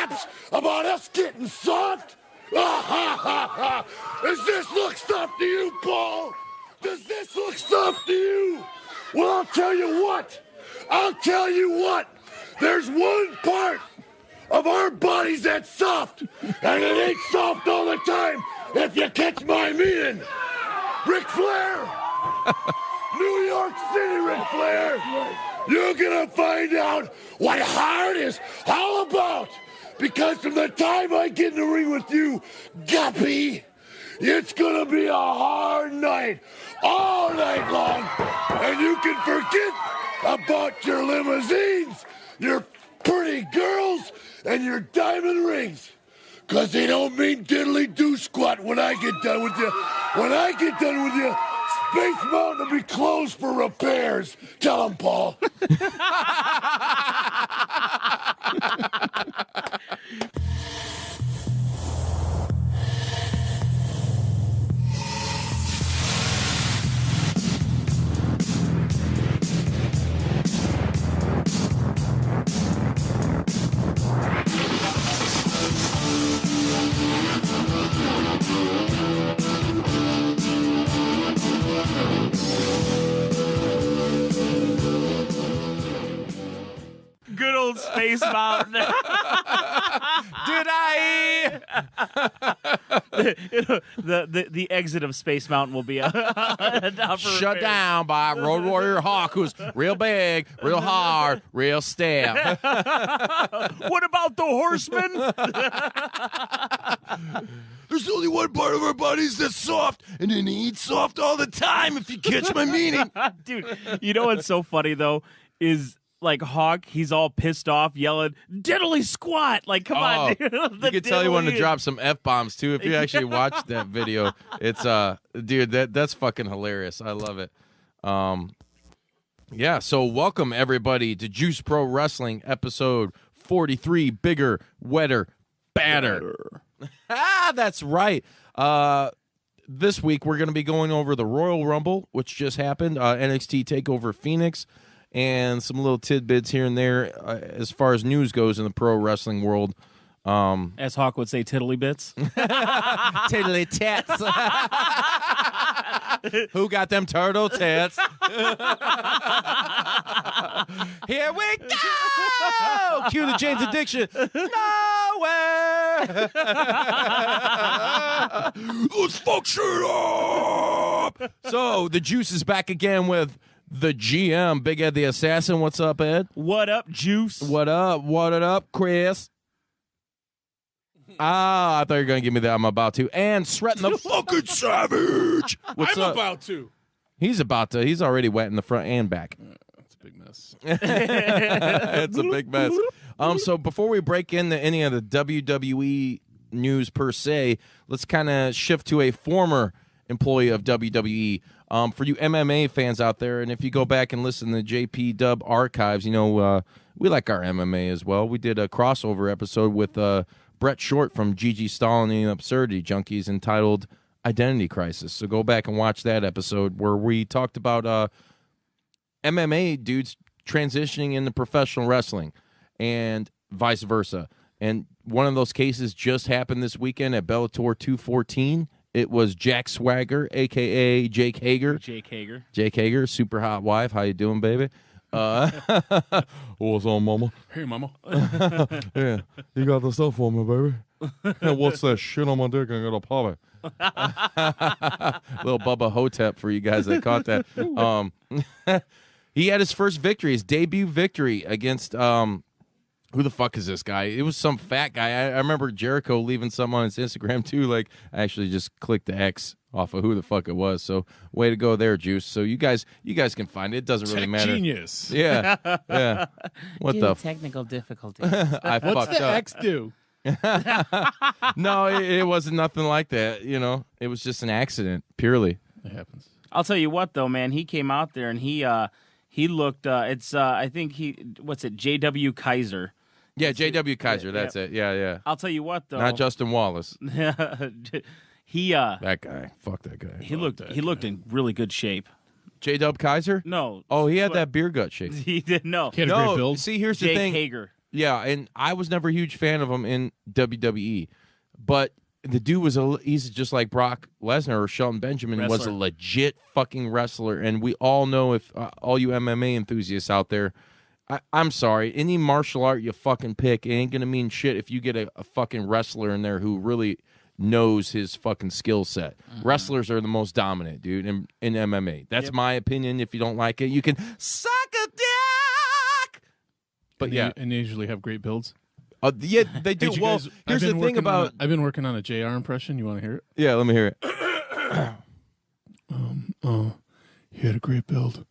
raps about us getting soft? Does this look soft to you, Paul? Does this look soft to you? Well, I'll tell you what. There's one part of our bodies that's soft, and it ain't soft all the time, if you catch my meaning. Ric Flair! New York City, Ric Flair! You're gonna find out what hard is all about, because from the time I get in the ring with you, Guppy, it's gonna be a hard night, all night long, and you can forget about your limousines, your pretty girls, and your diamond rings, because they don't mean diddly-do squat when I get done with you. When I get done with you, Space Mountain will be closed for repairs. Tell them, Paul. Good old Space Mountain. Did I? the exit of Space Mountain will be Shut down by Road Warrior Hawk, who's real big, real hard, real stiff. What about the Horseman? There's only one part of our bodies that's soft, and it ain't soft all the time, if you catch my meaning. Dude, you know what's so funny, though, is... like Hawk, he's all pissed off, yelling, diddly squat. Like, come on, dude. You can tell he wanted to drop some F-bombs, too, if you actually watch that video. It's, dude, that's fucking hilarious. I love it. Yeah, so welcome, everybody, to Juice Pro Wrestling, episode 43, Bigger, Wetter, Badder. That's right. This week, we're going to be going over the Royal Rumble, which just happened, NXT TAKEOVER Phoenix, and some little tidbits here and there as far as news goes in the pro wrestling world. As Hawk would say, tiddly bits. Tiddly tits. Who got them turtle tits? Here we go! Cue the James Addiction. Nowhere! Let's fuck shit up! So, the Juice is back again with the GM, Big Ed the Assassin. What's up, Ed? What up, Juice? What up? What it up, Chris? I thought you were going to give me that. I'm about to. And Sreten the fucking savage. What's up? About to. He's about to. He's already wet in the front and back. That's a big mess. It's a big mess. So before we break into any of the WWE news per se, let's kind of shift to a former employee of WWE. For you MMA fans out there, and if you go back and listen to JPDUB archives, you know, we like our MMA as well. We did a crossover episode with Brett Short from Gigi Stalin and the Absurdity Junkies entitled Identity Crisis. So go back and watch that episode where we talked about MMA dudes transitioning into professional wrestling and vice versa. And one of those cases just happened this weekend at Bellator 214. It was Jack Swagger, a.k.a. Jake Hager. Jake Hager, super hot wife. How you doing, baby? What's on, mama? Hey, mama. Yeah, you got the stuff for me, baby. And what's that shit on my dick? I got a poppy. Little Bubba Hotep for you guys that caught that. He had his first victory, his debut victory against... who the fuck is this guy? It was some fat guy. I remember Jericho leaving something on his Instagram, too. Like, I actually just clicked the X off of who the fuck it was. So, way to go there, Juice. So, you guys can find it. It doesn't really matter. Genius. Yeah. Yeah. What the technical difficulties. I What's fucked the up. X do? No, it wasn't nothing like that. You know, it was just an accident, purely. It happens. I'll tell you what, though, man. He came out there and he looked. I think what's it? J.W. Kaiser. Yeah, J.W. Kaiser. That's it. Yeah. I'll tell you what, though. Not Justin Wallace. He that guy. Fuck that guy. He looked in really good shape. J.W. Kaiser? No. Oh, he had that beer gut shape. He did no. He had a great build. See, here's the Jake thing. Hager. Yeah, and I was never a huge fan of him in WWE, but the dude he's just like Brock Lesnar or Shelton Benjamin was a legit fucking wrestler, and we all know if all you MMA enthusiasts out there, I'm sorry, any martial art you fucking pick, it ain't gonna mean shit if you get a fucking wrestler in there who really knows his fucking skill set. Wrestlers are the most dominant, dude, in MMA. That's my opinion. If you don't like it, you can suck a dick. But and they usually have great builds. Yeah, they do. Well, here's the thing about... I've been working on a JR impression. You want to hear it? Yeah, let me hear it. He had a great build.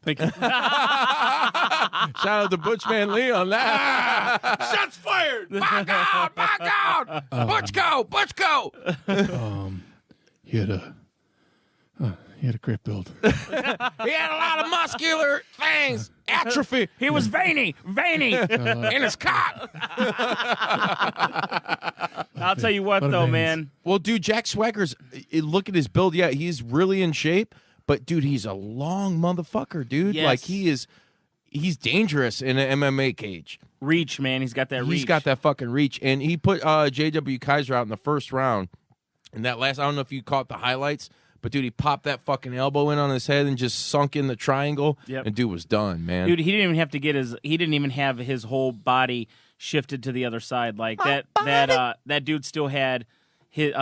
Thank you. Shout out to Butchman Lee on that. Shots fired! Back out! Back out! Butch go! Butch go! He had a great build. He had a lot of muscular things. Atrophy. He was veiny In his cock. I'll tell you what, though, man. Well, dude, Jack Swagger's, look at his build. Yeah, he's really in shape. But, dude, he's a long motherfucker, dude. Yes. Like, he's dangerous in an MMA cage. Reach, man. He's got that reach. He's got that fucking reach. And he put J.W. Kaiser out in the first round. And that last, I don't know if you caught the highlights, but, dude, he popped that fucking elbow in on his head and just sunk in the triangle. Yep. And dude was done, man. Dude, he didn't even have to get he didn't even have his whole body shifted to the other side. Like, that dude still had his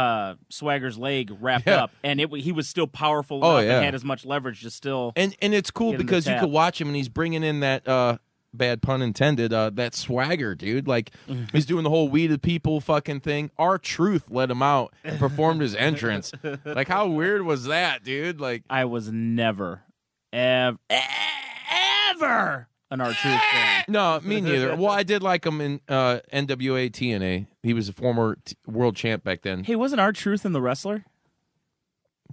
Swagger's leg wrapped up, and he was still powerful enough and had as much leverage to still. And it's cool because you could watch him, and he's bringing in that bad pun intended, that swagger, dude. Like he's doing the whole "we the people" fucking thing. R-Truth let him out and performed his entrance. Like, how weird was that, dude? Like, I was never, ever an R-Truth fan. No, me neither. Well, I did like him in NWA TNA. He was a former world champ back then. Hey, wasn't R-Truth in The Wrestler?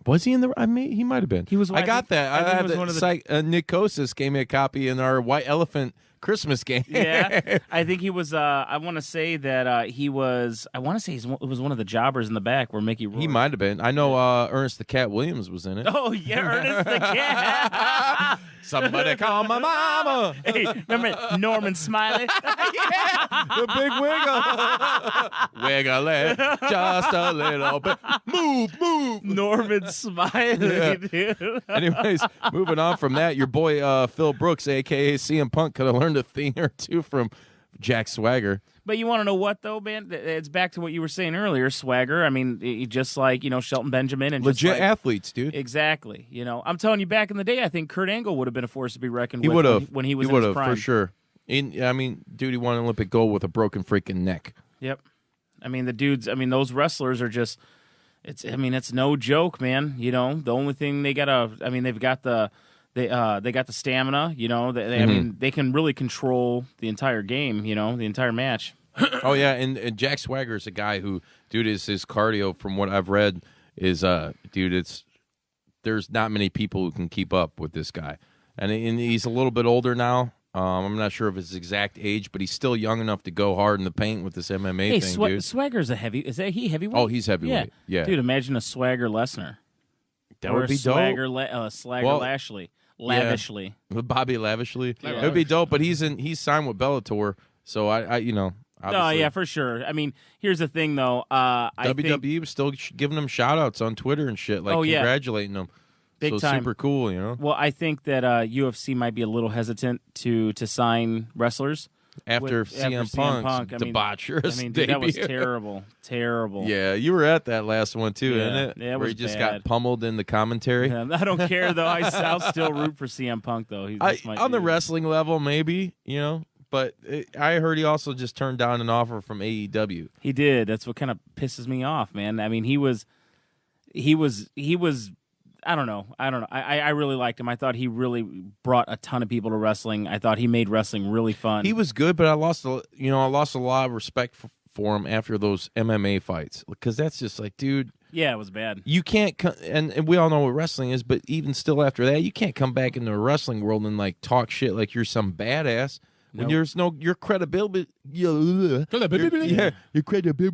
Was he in the? I mean, he might have been. He was. I got that. I have one of the. Nick Kosis gave me a copy in our White Elephant Christmas game. Yeah, I think he was. I want to say that he was. I want to say it was one of the jobbers in the back where Mickey roared. He might have been. I know Ernest the Cat Williams was in it. Oh yeah, Ernest the Cat. Somebody call my mama. Hey, remember Norman Smiley? The big wiggle. Wiggle it just a little bit. Move. Norman Smiley, dude. Anyways, moving on from that, your boy Phil Brooks, a.k.a. CM Punk, could have learned a thing or two from Jack Swagger. But you want to know what, though, man? It's back to what you were saying earlier, Swagger. I mean, just like, Shelton Benjamin. And legit just like, athletes, dude. Exactly. I'm telling you, back in the day, I think Kurt Angle would have been a force to be reckoned with when he was in his prime. For sure. I mean, dude, he won an Olympic gold with a broken freaking neck. Yep. I mean, those wrestlers are just, it's no joke, man. The only thing they've got the stamina, I mean, they can really control the entire game, the entire match. Oh, yeah, and Jack Swagger is a guy who, dude, his cardio, from what I've read, is, there's not many people who can keep up with this guy. And he's a little bit older now. I'm not sure of his exact age, but he's still young enough to go hard in the paint with this MMA thing, dude. Swagger's is that he heavyweight? Oh, he's heavyweight, yeah. Dude, imagine a Swagger Lesnar. That would be dope. Slagger Lashley. Lavishly. Yeah. Bobby Lavishly. Yeah. It would be dope, but he's signed with Bellator, so I no, yeah, for sure. I mean, here's the thing, though. WWE was still giving him shout-outs on Twitter and shit, like congratulating them. Big time. Super cool, Well, I think that UFC might be a little hesitant to sign wrestlers. After CM Punk's debaucherous dude, debut. That was terrible. Yeah, you were at that last one, too, isn't it? Yeah, where he just got pummeled in the commentary. Yeah, I don't care, though. I'll still root for CM Punk, though. On the wrestling level, maybe, but I heard he also just turned down an offer from AEW. He did. That's what kind of pisses me off, man. I mean, he was. I don't know. I really liked him. I thought he really brought a ton of people to wrestling. I thought he made wrestling really fun. He was good, but I lost a lot of respect for him after those MMA fights, because that's just like, dude. Yeah, it was bad. You can't, and we all know what wrestling is, but even still after that, you can't come back into a wrestling world and like talk shit like you're some badass. When there's your credibility, your credibility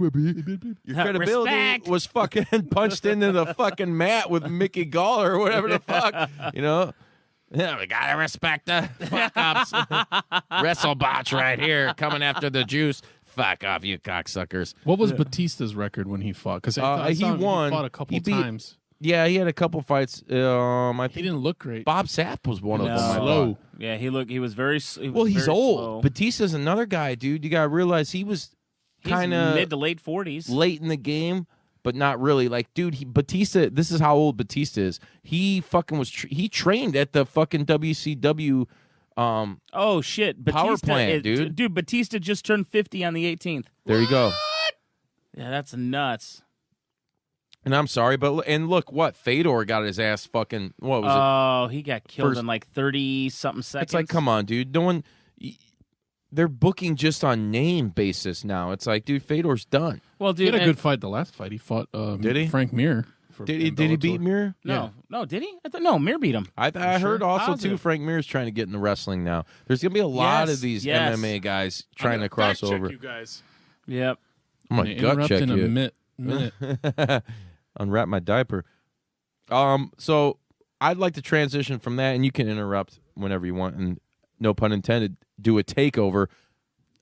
was fucking punched into the fucking mat with Mickey Gall or whatever the fuck, Yeah, we gotta respect the fuck ups. WrestleBots right here coming after the juice. Fuck off, you cocksuckers. What was Batista's record when he fought? Because He won. He fought a couple He beat- times. Yeah, he had a couple fights. I He think didn't look great. Bob Sapp was one of them. I Slow. thought. Yeah, he was very. Well, he's very old. slow. Batista's another guy, dude. You gotta realize he was He's kind of mid to late 40s. late in the game, but not really. Like, dude, Batista. This is how old Batista is. He fucking was. He trained at the fucking WCW. Oh shit, Batista, Power plant, dude. Dude, Batista just turned 50 on the 18th. There you go. Yeah, that's nuts. And I'm sorry, but look what Fedor got his ass fucking. What was it? Oh, he got killed First- in like 30 something seconds. It's like, come on, dude. No one. They're booking just on name basis now. It's like, dude, Fedor's done. Well, He dude, had a and- good fight the last fight. He fought Did he? Frank Mir. Did he beat Mir? no, did he? I thought no, Mir beat him. I heard also too. Positive. Frank Mir's trying to get into wrestling now. There's gonna be a lot Yes, of these yes. MMA guys trying to cross over. You guys. Yep. I'm gonna gut Interrupt check in a you. minute. Unwrap my diaper. So I'd like to transition from that, and you can interrupt whenever you want, and no pun intended. Do a takeover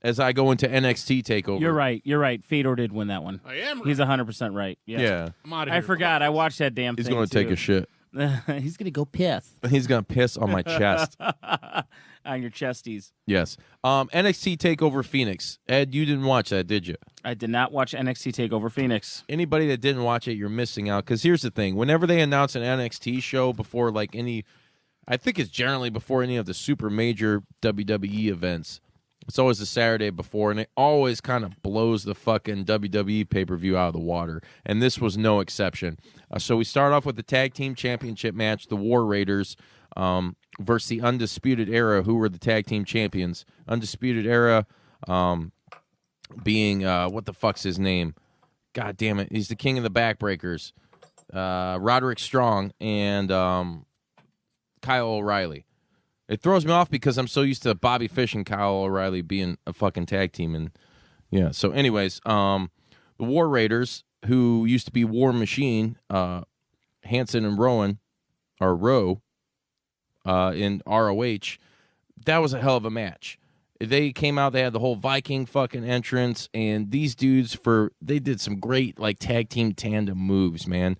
as I go into NXT takeover. You're right. Fedor did win that one. I am. He's 100% right. Yeah. Yeah, I'm out of I here. forgot. I watched that damn he's thing. going to take too. a shit. He's going to go piss He's gonna piss on my chest. on your chesties. Yes. NXT takeover Phoenix. Ed, you didn't watch that, did you? I did not watch NXT TakeOver Phoenix. Anybody that didn't watch it, you're missing out. Because here's the thing: whenever they announce an NXT show before like any, I think it's generally before any of the super major WWE events. It's always the Saturday before, and it always kind of blows the fucking WWE pay-per-view out of the water. And this was no exception. So we start off with the Tag Team Championship match, the War Raiders versus the Undisputed Era, who were the Tag Team Champions. Undisputed Era being, what the fuck's his name? God damn it. He's the king of the backbreakers. Roderick Strong and Kyle O'Reilly. It throws me off because I'm so used to Bobby Fish and Kyle O'Reilly being a fucking tag team. And yeah, so anyways, the War Raiders, who used to be War Machine, Hanson and Rowan, or Rowe, in ROH, that was a hell of a match. They came out, they had the whole Viking fucking entrance, and these dudes, they did some great like tag team tandem moves, man.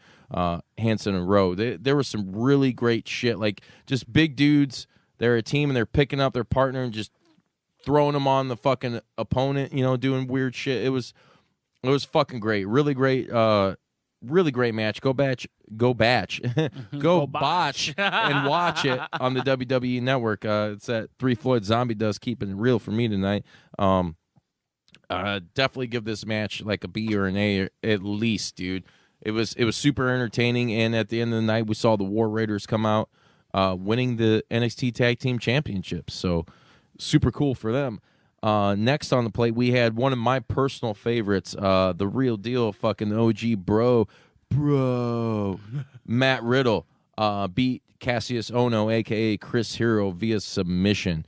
Hanson and Rowe. There was some really great shit, like just big dudes. They're a team and they're picking up their partner and just throwing them on the fucking opponent, doing weird shit. It was fucking great. Really great match. Go botch and watch it on the WWE network. It's that 3 Floyd Zombie does keeping it real for me tonight. Definitely give this match like a B or an A at least, dude. It was super entertaining, and at the end of the night we saw the War Raiders come out winning the NXT Tag Team Championships. So super cool for them. Next on the plate, we had one of my personal favorites, the real deal, fucking OG bro, Matt Riddle beat Cassius Ohno, a.k.a. Chris Hero, via submission.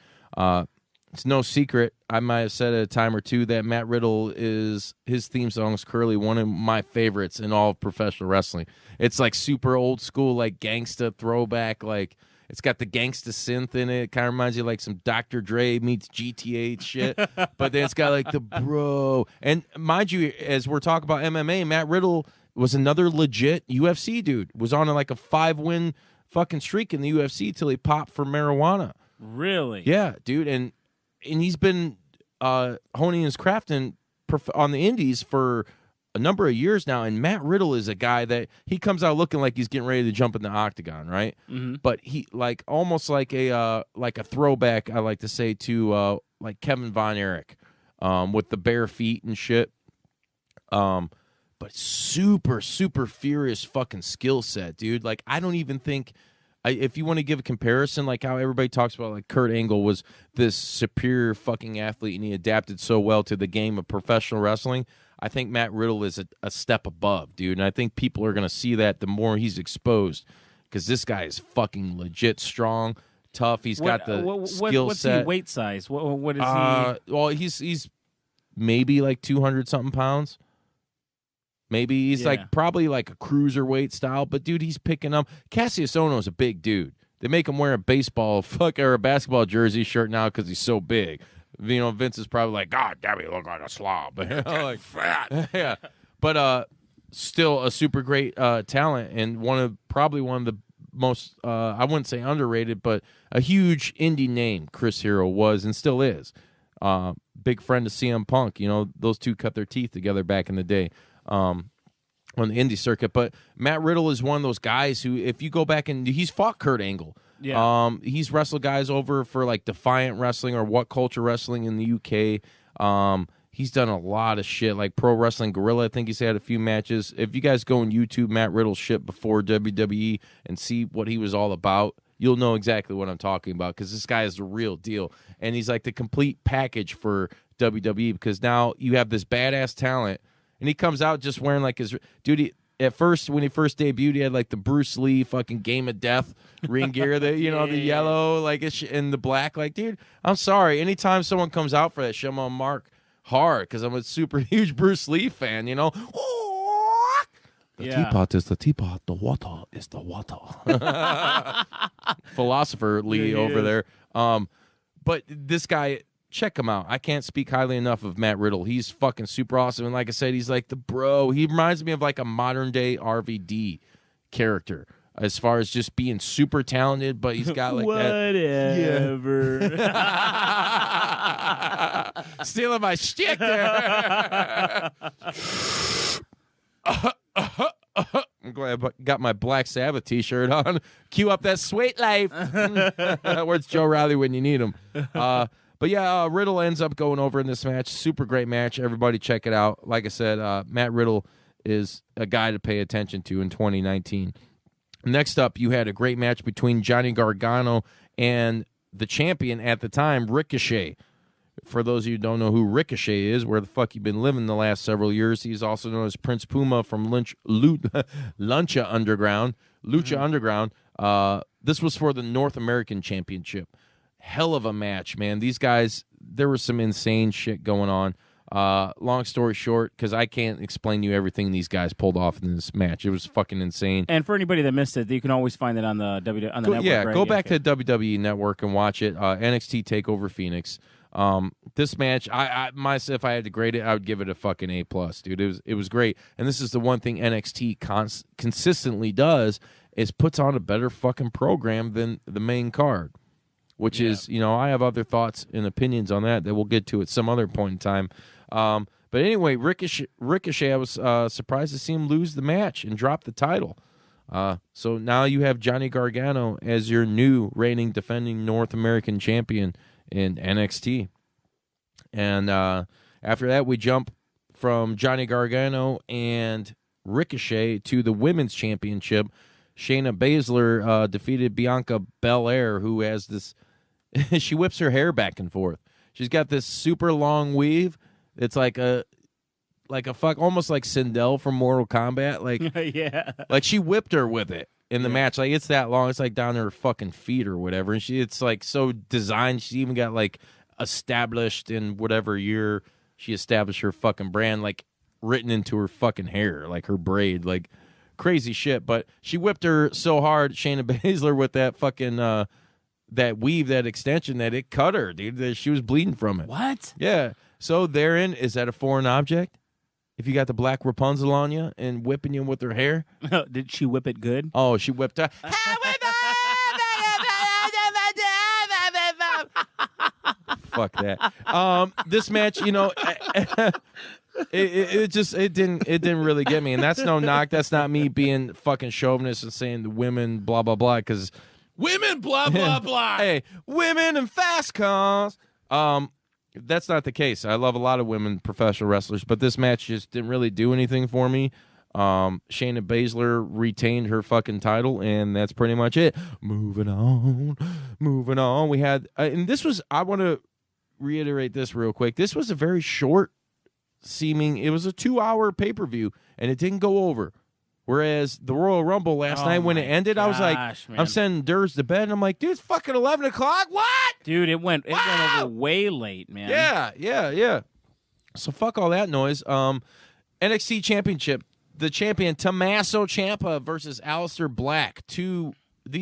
It's no secret, I might have said it a time or two, that Matt Riddle his theme song is currently one of my favorites in all of professional wrestling. It's like super old school, like gangsta throwback, like it's got the gangsta synth in it. It kind of reminds you of like some Dr. Dre meets GTA shit. But then it's got like the bro. And mind you, as we're talking about MMA, Matt Riddle was another legit UFC dude. Was on like a 5-win fucking streak in the UFC till he popped for marijuana. Really? Yeah, dude. And he's been honing his craft on the indies for a number of years now, and Matt Riddle is a guy that he comes out looking like he's getting ready to jump in the octagon, right? Mm-hmm. But he like almost like a throwback, I like to say, to like Kevin Von Erich, with the bare feet and shit. But super furious fucking skill set, dude. Like I don't even think. If you want to give a comparison, like how everybody talks about, like Kurt Angle was this superior fucking athlete and he adapted so well to the game of professional wrestling, I think Matt Riddle is a step above, dude. And I think people are going to see that the more he's exposed, because this guy is fucking legit strong, tough. He's got the skill what's set. What's weight size? What is he? Well, he's maybe like 200-something pounds. Maybe he's like probably like a cruiserweight style, but dude, he's picking up. Cassius Ohno is a big dude. They make him wear a baseball or a basketball jersey shirt now because he's so big. You know, Vince is probably like, God damn, you look like a slob. Like, Fat. yeah, but still a super great talent and probably one of the most I wouldn't say underrated, but a huge indie name. Chris Hero was and still is. Big friend of CM Punk. You know, those two cut their teeth together back in the day on the indie circuit. But Matt Riddle is one of those guys who, if you go back and he's fought Kurt Angle. Yeah. He's wrestled guys over for like Defiant Wrestling or What Culture Wrestling in the UK. He's done a lot of shit, like Pro Wrestling Guerrilla. I think he's had a few matches. If you guys go on YouTube, Matt Riddle shit before WWE and see what he was all about, you'll know exactly what I'm talking about because this guy is the real deal. And he's like the complete package for WWE because now you have this badass talent, and he comes out just wearing like his dude. At first, when he first debuted, he had like the Bruce Lee fucking Game of Death ring gear, the the yellow like and the black. Like, dude, I'm sorry. Anytime someone comes out for that shit, I'm gonna mark hard because I'm a super huge Bruce Lee fan. You know, the teapot is the teapot. The water is the water. Philosopher Lee over there. But this guy. Check him out. I can't speak highly enough of Matt Riddle. He's fucking super awesome. And like I said, he's like the bro. He reminds me of like a modern day RVD character as far as just being super talented, but he's got like whatever. that. Stealing my shtick there. I'm glad I got my Black Sabbath t-shirt on. Cue up that sweet life. Where's Joe Riley when you need him? But yeah, Riddle ends up going over in this match. Super great match. Everybody check it out. Like I said, Matt Riddle is a guy to pay attention to in 2019. Next up, you had a great match between Johnny Gargano and the champion at the time, Ricochet. For those of you who don't know who Ricochet is, where the fuck you've been living the last several years, he's also known as Prince Puma from Lucha Underground. This was for the North American Championship. Hell of a match, man. These guys, there was some insane shit going on. Long story short, because I can't explain to you everything these guys pulled off in this match. It was fucking insane. And for anybody that missed it, you can always find it on the network. Yeah, right? go back to WWE Network and watch it. NXT TakeOver Phoenix. This match, if I had to grade it, I would give it a fucking A+, dude. It was great. And this is the one thing NXT consistently does is puts on a better fucking program than the main card. Which is, I have other thoughts and opinions on that we'll get to at some other point in time. But anyway, Ricochet, I was surprised to see him lose the match and drop the title. So now you have Johnny Gargano as your new reigning, defending North American champion in NXT. And after that, we jump from Johnny Gargano and Ricochet to the Women's Championship. Shayna Baszler defeated Bianca Belair, who has this... she whips her hair back and forth. She's got this super long weave. It's like a almost like Sindel from Mortal Kombat. Like yeah, like she whipped her with it in the match. Like it's that long. It's like down to her fucking feet or whatever. And it's like so designed. She even got like established in whatever year she established her fucking brand, like written into her fucking hair, like her braid, like crazy shit. But she whipped her so hard, Shayna Baszler, with that fucking. That weave, that extension, that it cut her, dude. She was bleeding from it. What? Yeah. So therein, is that a foreign object? If you got the black Rapunzel on you and whipping you with her hair? Did she whip it good? Oh, she whipped her. Fuck that. This match, it didn't really get me. And that's no knock. That's not me being fucking chauvinist and saying the women, blah, blah, blah, because... Women, blah, blah, blah. Hey, women and fast cars. That's not the case. I love a lot of women professional wrestlers, but this match just didn't really do anything for me. Shayna Baszler retained her fucking title, and that's pretty much it. Moving on. We had, and this was, I want to reiterate this real quick. This was a very short it was a 2-hour pay-per-view, and it didn't go over. Whereas the Royal Rumble last night when it ended, I was like, man. I'm sending Durs to bed, and I'm like, dude, it's fucking 11 o'clock. What? Dude, it went over way late, man. Yeah. So fuck all that noise. NXT Championship, the champion Tommaso Ciampa versus Aleister Black. Two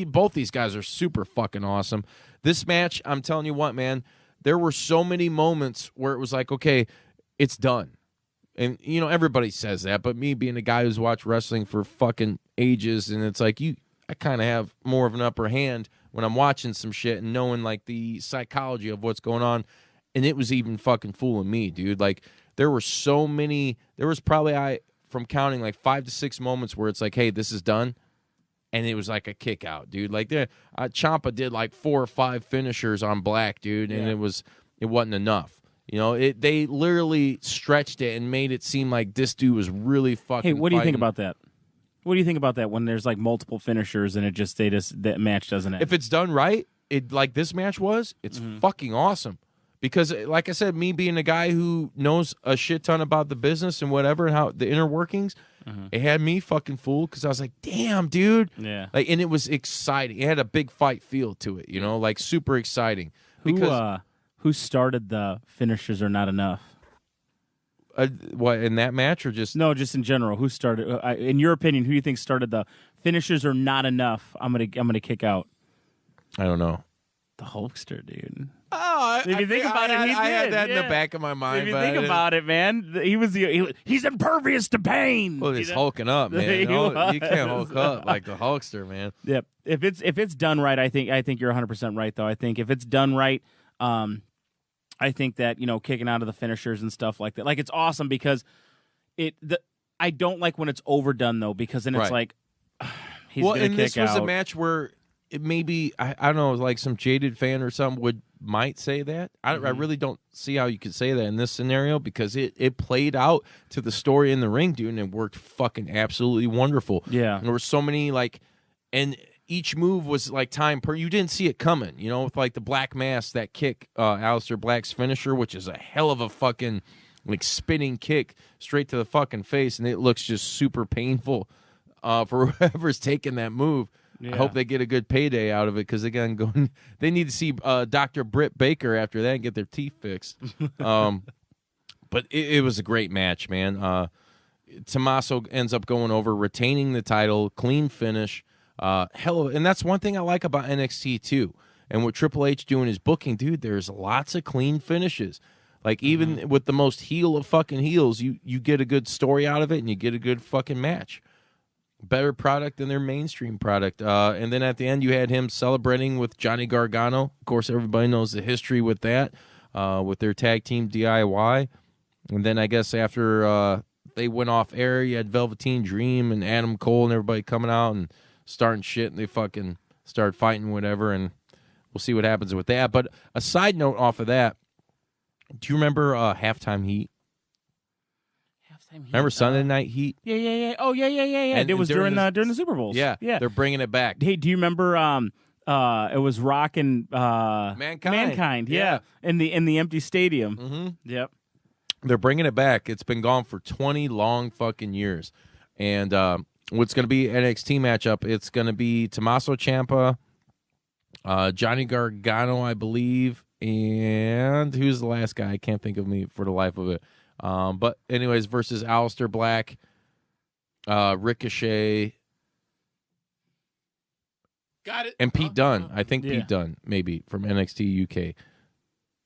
both these guys are super fucking awesome. This match, I'm telling you what, man, there were so many moments where it was like, okay, it's done. And, you know, everybody says that, but me being a guy who's watched wrestling for fucking ages, and it's like I kind of have more of an upper hand when I'm watching some shit and knowing, like, the psychology of what's going on, and it was even fucking fooling me, dude. Like, there were so many, there was probably, from counting, like 5 to 6 moments where it's like, hey, this is done, and it was like a kick out, dude. Like, Ciampa did like 4 or 5 finishers on Black, dude, and it wasn't enough. You know, they literally stretched it and made it seem like this dude was really fucking. Hey, what do you think fighting. about that? What do you think about that when there's like multiple finishers and that match doesn't end? If it's done right, like this match was, it's fucking awesome. Because, like I said, me being a guy who knows a shit ton about the business and whatever and how the inner workings, it had me fucking fooled because I was like, damn, dude. Yeah. Like, and it was exciting. It had a big fight feel to it, you know, like super exciting. Because who started the finishers are not enough? what, in that match or just No, just in general. Who started? In your opinion, who do you think started the finishers are not enough? I'm gonna kick out I don't know. the Hulkster, dude. Oh, If you think about it, he I had did, that in the yeah. back of my mind. If you but think about it, man, he's impervious to pain. well, he's you know? hulking up, man. He You can't was. hulk up like the Hulkster, man. Yep. If it's done right, I think you're 100% right though. I think if it's done right, I think that, you know, kicking out of the finishers and stuff like that, like it's awesome because I don't like when it's overdone though, because then it's Right. like he's gonna kick this was out. a match where it maybe I don't know, like some jaded fan or something might say that. I really don't see how you could say that in this scenario because it played out to the story in the ring, dude, and it worked fucking absolutely wonderful. Yeah. And there were so many and each move was like time per. You didn't see it coming, you know, with like the Black Mass, that kick, Aleister Black's finisher, which is a hell of a fucking like spinning kick straight to the fucking face, and it looks just super painful for whoever's taking that move. Yeah. I hope they get a good payday out of it because they need to see Dr. Britt Baker after that and get their teeth fixed. But it was a great match, man. Tommaso ends up going over, retaining the title, clean finish. And that's one thing I like about NXT too. And with Triple H doing his booking, dude, there's lots of clean finishes. Like even with the most heel of fucking heels, you get a good story out of it and you get a good fucking match. Better product than their mainstream product. And then at the end, you had him celebrating with Johnny Gargano. Of course, everybody knows the history with that, with their tag team DIY. And then I guess after they went off air, you had Velveteen Dream and Adam Cole and everybody coming out and starting shit, and they fucking start fighting whatever, and we'll see what happens with that. But a side note off of that, do you remember Halftime Heat? Remember Sunday Night Heat? Yeah. Oh, yeah. And it was during the Super Bowls. Yeah. Yeah. They're bringing it back. Hey, do you remember it was Rock and Mankind. yeah. In the empty stadium. Mm-hmm. Yep. They're bringing it back. It's been gone for 20 long fucking years. And what's going to be NXT matchup, it's going to be Tommaso Ciampa, Johnny Gargano, I believe, and who's the last guy? I can't think of me for the life of it. But anyways, versus Aleister Black, Ricochet, Got it. and Pete Dunne. I think Yeah. Pete Dunne, maybe, from NXT UK.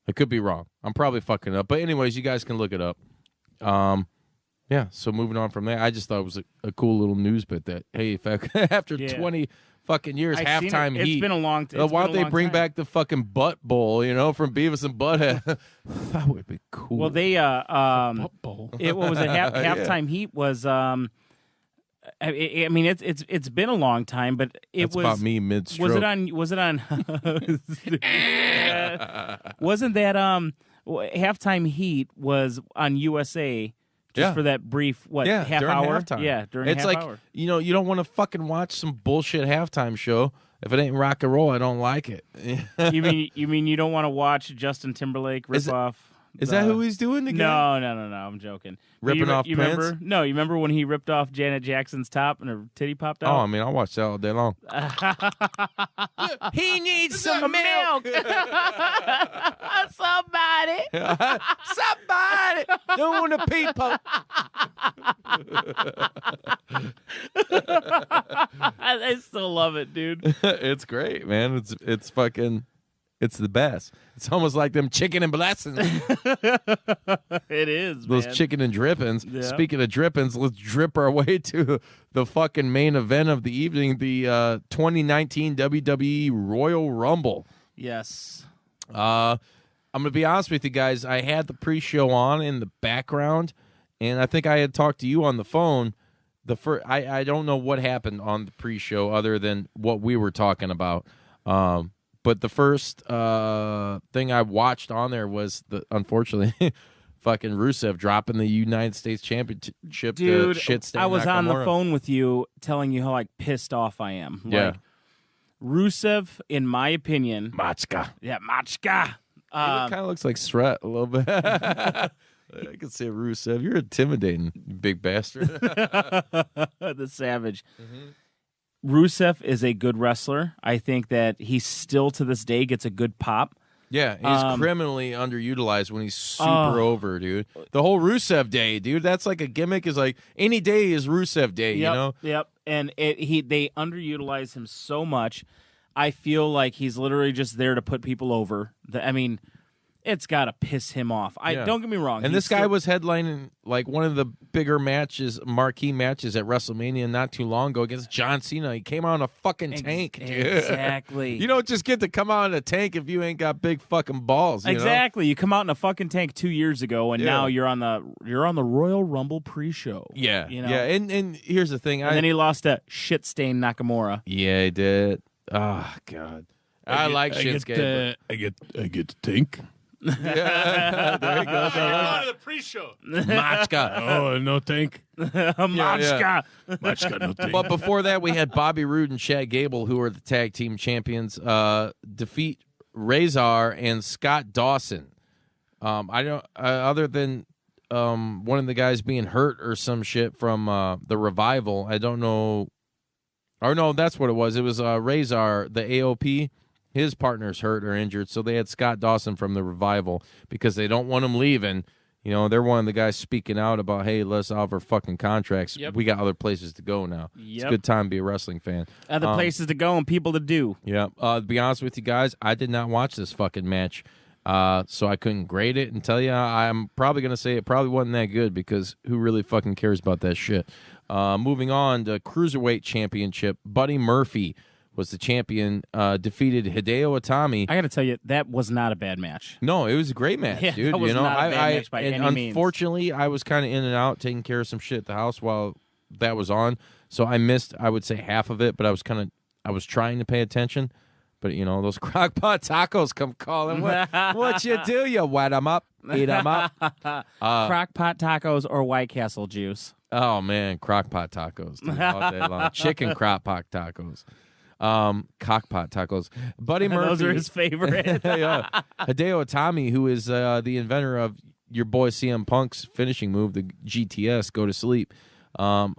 I could be wrong. I'm probably fucking up. But anyways, you guys can look it up. Yeah, so moving on from there, I just thought it was a cool little news bit that, hey, if after 20 fucking years, I've seen halftime it. Heat. It's been a long time. Why don't they bring back the fucking butt bowl, you know, from Beavis and Butthead? That would be cool. Well, they Bowl. what was it? Halftime Heat was I mean it's been a long time, but it That's was about me mid-stroke. Was it on wasn't that Halftime Heat was on USA just for that brief half during hour? halftime. Yeah, during it's half like, hour. you know, you don't want to fucking watch some bullshit halftime show. If it ain't rock and roll, I don't like it. You mean you don't want to watch Justin Timberlake rip off Is that who he's doing again? No. I'm joking. Ripping off you pants? remember? No, you remember when he ripped off Janet Jackson's top and her titty popped out? Oh, I mean, I watch that all day long. He needs some milk. Somebody. Somebody doing the people. I still love it, dude. It's great, man. It's fucking, it's the best. It's almost like them chicken and blessings. It is, Those man. chicken and drippings. Yeah. Speaking of drippings, let's drip our way to the fucking main event of the evening, the 2019 WWE Royal Rumble. Yes. I'm going to be honest with you guys. I had the pre-show on in the background, and I think I had talked to you on the phone. I don't know what happened on the pre-show other than what we were talking about. But the first thing I watched on there was, unfortunately, fucking Rusev dropping the United States Championship. Dude, to I was on the Nakamura. phone with you telling you how like pissed off I am. Yeah. Like, Rusev, in my opinion, Machka. yeah, Machka. He kind of looks like Sret a little bit. I could say Rusev. You're intimidating, you big bastard. The Savage. Rusev is a good wrestler. I think that he still to this day gets a good pop. Yeah, he's criminally underutilized when he's super over, dude. The whole Rusev Day, dude, that's like a gimmick. Is like any day is Rusev Day, you know? Yep. And they underutilize him so much. I feel like he's literally just there to put people over. I mean, it's got to piss him off. Yeah. Don't get me wrong. And this guy was headlining like one of the bigger matches, marquee matches at WrestleMania not too long ago against John Cena. He came out in a fucking tank, dude. Exactly. You don't just get to come out in a tank if you ain't got big fucking balls. You know? Exactly. You come out in a fucking tank 2 years ago, and now you're on the Royal Rumble pre-show. Yeah, you know? yeah. And here's the thing. And then he lost to shit-stained Nakamura. Yeah, he did. Oh God, I like Shinsuke. I get the tank. Yeah, there you go. The pre-show. Machka. Oh, no tank. Machka. Machka, no tank. But before that, we had Bobby Roode and Chad Gable, who are the tag team champions, defeat Razor and Scott Dawson. I don't. Other than one of the guys being hurt or some shit from the Revival, I don't know. Or no, that's what it was. It was Razor, the AOP. His partner's hurt or injured, so they had Scott Dawson from the Revival because they don't want him leaving. You know, they're one of the guys speaking out about, hey, let's offer fucking contracts. Yep. We got other places to go now. It's a good time to be a wrestling fan. Other places to go and people to do. Yeah. To be honest with you guys, I did not watch this fucking match, so I couldn't grade it and tell you. I'm probably going to say it probably wasn't that good because who really fucking cares about that shit? Moving on to Cruiserweight Championship, Buddy Murphy was the champion, defeated Hideo Itami. I got to tell you, that was not a bad match. No, it was a great match, Yeah, dude. that was you know, not a bad match by and any means. unfortunately, I was kind of in and out taking care of some shit at the house while that was on, so I missed, I would say, half of it. But I was trying to pay attention. But you know, those crockpot tacos come calling. What you do? You wet them up, eat them up. Crock-pot tacos or White Castle juice. Oh man, crockpot tacos dude, all day long. Chicken crockpot tacos. Cockpot tacos. Buddy Murphy. Those are his favorite. Yeah. Hideo Itami, who is the inventor of your boy CM Punk's finishing move, the GTS, go to sleep,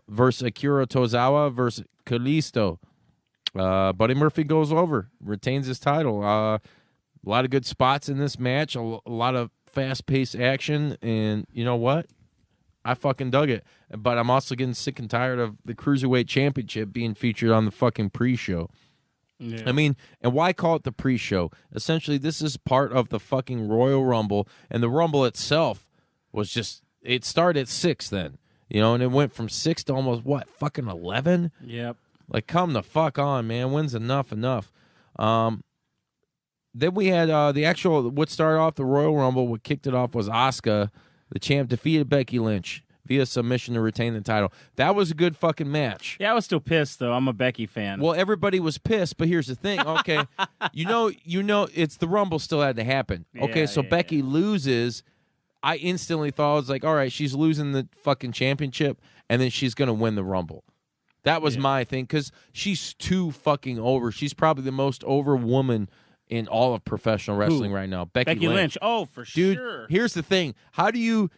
versus Akira Tozawa versus Kalisto. Buddy Murphy goes over, retains his title. A lot of good spots in this match, a lot of fast-paced action, and you know what? I fucking dug it. But I'm also getting sick and tired of the Cruiserweight Championship being featured on the fucking pre-show. Yeah. I mean, and why call it the pre-show? Essentially, this is part of the fucking Royal Rumble, and the Rumble itself was just, it started at 6 then, you know, and it went from 6 to almost, what, fucking 11? Yep. Like, come the fuck on, man. When's enough? Then we had the actual, what started off the Royal Rumble, what kicked it off was Asuka. The champ defeated Becky Lynch via submission to retain the title. That was a good fucking match. Yeah, I was still pissed, though. I'm a Becky fan. Well, everybody was pissed, but here's the thing. Okay, you know, it's the Rumble still had to happen. Okay, Yeah, so yeah, Becky loses. I instantly thought, I was like, all right, she's losing the fucking championship, and then she's going to win the Rumble. That was my thing, because she's too fucking over. She's probably the most over woman in all of professional wrestling right now. Becky Lynch. Oh, for Dude, sure. here's the thing. How do you,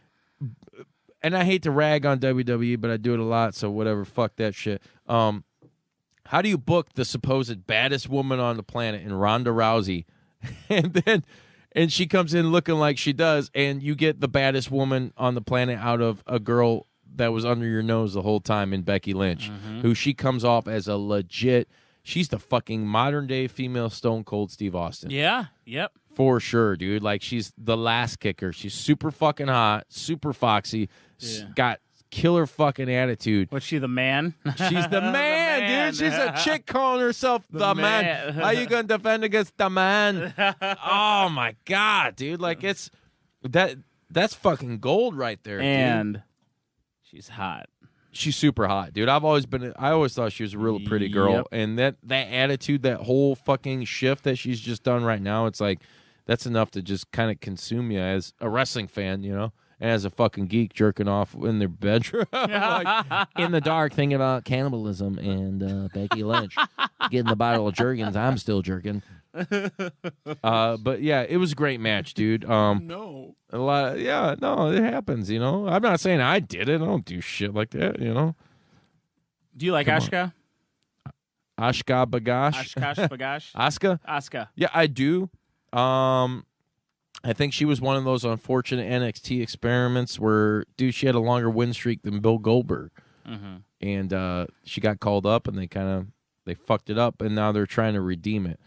and I hate to rag on WWE, but I do it a lot, so whatever, fuck that shit. How do you book the supposed baddest woman on the planet in Ronda Rousey, and she comes in looking like she does, and you get the baddest woman on the planet out of a girl that was under your nose the whole time in Becky Lynch, who she comes off as a legit, she's the fucking modern-day female Stone Cold Steve Austin. Yeah, yep. For sure, dude. Like, she's the last kicker. She's super fucking hot, super foxy, got killer fucking attitude. Was she the man? She's the man, dude. She's a chick calling herself the man. How you gonna defend against the man? Oh my god, dude! Like it's that's fucking gold right there. And dude. She's hot. She's super hot, dude. I always thought she was a real pretty girl, Yep. and that attitude, that whole fucking shift that she's just done right now, it's like that's enough to just kind of consume you as a wrestling fan, you know. As a fucking geek jerking off in their bedroom, like, in the dark, thinking about cannibalism and Becky Lynch getting the bottle of Jergens. I'm still jerking. But yeah, it was a great match, dude. No. A lot. No, it happens. You know, I'm not saying I did it. I don't do shit like that. You know. Do you like Asuka? Ashka Bagash. Ashkash Bagash? Asuka. Yeah, I do. I think she was one of those unfortunate NXT experiments where, dude, she had a longer win streak than Bill Goldberg, and she got called up, and they fucked it up, and now they're trying to redeem it.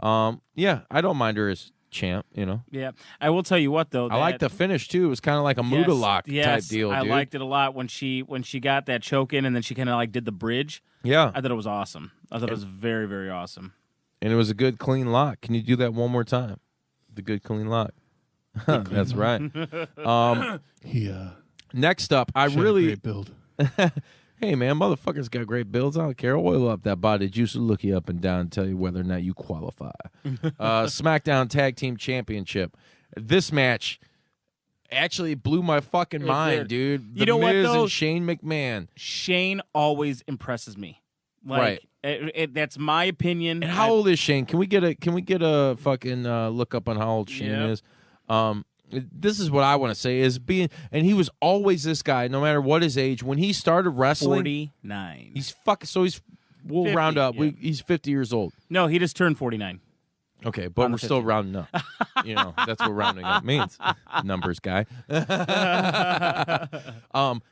Yeah, I don't mind her as champ, you know. Yeah, I will tell you what though. I like the finish too. It was kind of like a Muda lock type deal. Dude. I liked it a lot when she got that choke in, and then she kind of like did the bridge. Yeah, I thought it was awesome. I thought it was very, very awesome. And it was a good clean lock. Can you do that one more time? The good clean lock. That's right. Next up, I really great build. Hey man, motherfuckers got great builds. I don't care. Oil up that body juice and look you up and down and tell you whether or not you qualify. SmackDown Tag Team Championship. This match actually blew my fucking mind, dude. You know what, Miz though? and Shane McMahon. Shane always impresses me. Like, right. That's my opinion. And how old is Shane? Can we get a fucking look up on how old Shane is? This is what I want to say is and he was always this guy, no matter what his age. When he started wrestling, 49. We'll 50, round up. yeah. He's 50 years old. No, he just turned 49. Okay, but we're still rounding up. You know, that's what rounding up means. Numbers guy.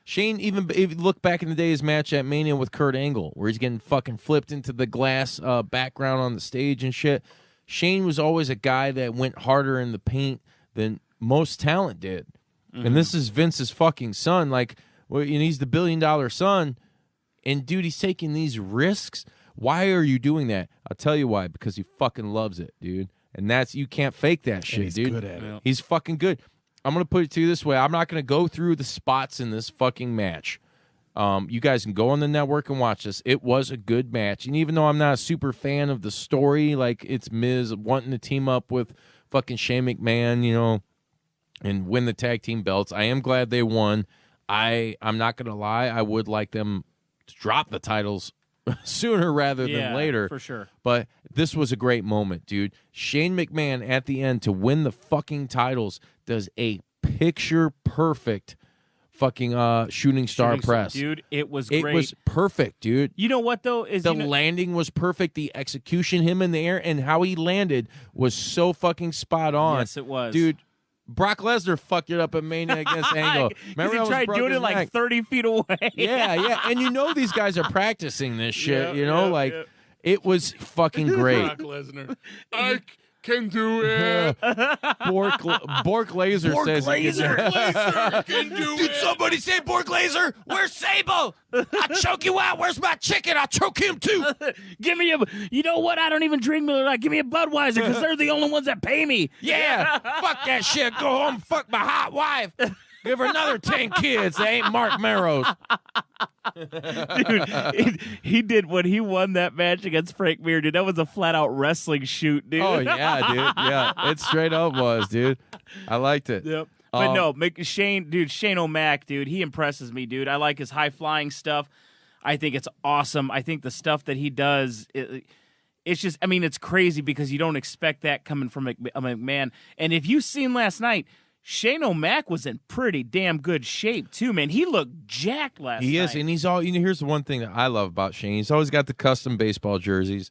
Shane, even if you look back in the day, his match at Mania with Kurt Angle, where he's getting fucking flipped into the glass background on the stage and shit. Shane was always a guy that went harder in the paint than most talent did. And this is Vince's fucking son. Like, and he's the $1 billion son. And, dude, he's taking these risks. Why are you doing that? I'll tell you why. Because he fucking loves it, dude. And you can't fake that shit, he's dude. Good at it. He's fucking good. I'm going to put it to you this way. I'm not going to go through the spots in this fucking match. You guys can go on the network and watch this. It was a good match. And even though I'm not a super fan of the story, like it's Miz wanting to team up with fucking Shane McMahon, you know, and win the tag team belts, I am glad they won. I'm not going to lie. I would like them to drop the titles sooner rather than later. For sure. But this was a great moment, dude. Shane McMahon at the end to win the fucking titles does a picture perfect fucking shooting star press. Dude, it was great. It was perfect, dude. You know what, though? The landing was perfect. The execution, him in the air, and how he landed was so fucking spot on. Yes, it was. Dude, Brock Lesnar fucked it up at Mania against Angle. Remember he tried doing it like 30 feet away. Yeah. And you know these guys are practicing this shit, it was fucking great. Brock Lesnar. I can do it. Bork Laser says Laser. Laser can do Did it. somebody say Bork Laser? Where's Sable? I'll choke you out. Where's my chicken? I'll choke him too. Give me you know what? I don't even drink Miller Lite. Give me a Budweiser because they're the only ones that pay me. Yeah, fuck that shit. Go home, fuck my hot wife. Give her another 10 kids. They ain't Mark Marrows. Dude, he did when he won that match against Frank Mir, dude. That was a flat out wrestling shoot, dude. Oh, yeah, dude. Yeah, it straight up was, dude. I liked it. Yep. But no, Shane O'Mac, dude, he impresses me, dude. I like his high flying stuff. I think it's awesome. I think the stuff that he does, it's just, I mean, it's crazy because you don't expect that coming from a McMahon. And if you seen last night, Shane O'Mac was in pretty damn good shape too, man. He looked jacked last night. He is, and he's all. Here's the one thing that I love about Shane. He's always got the custom baseball jerseys,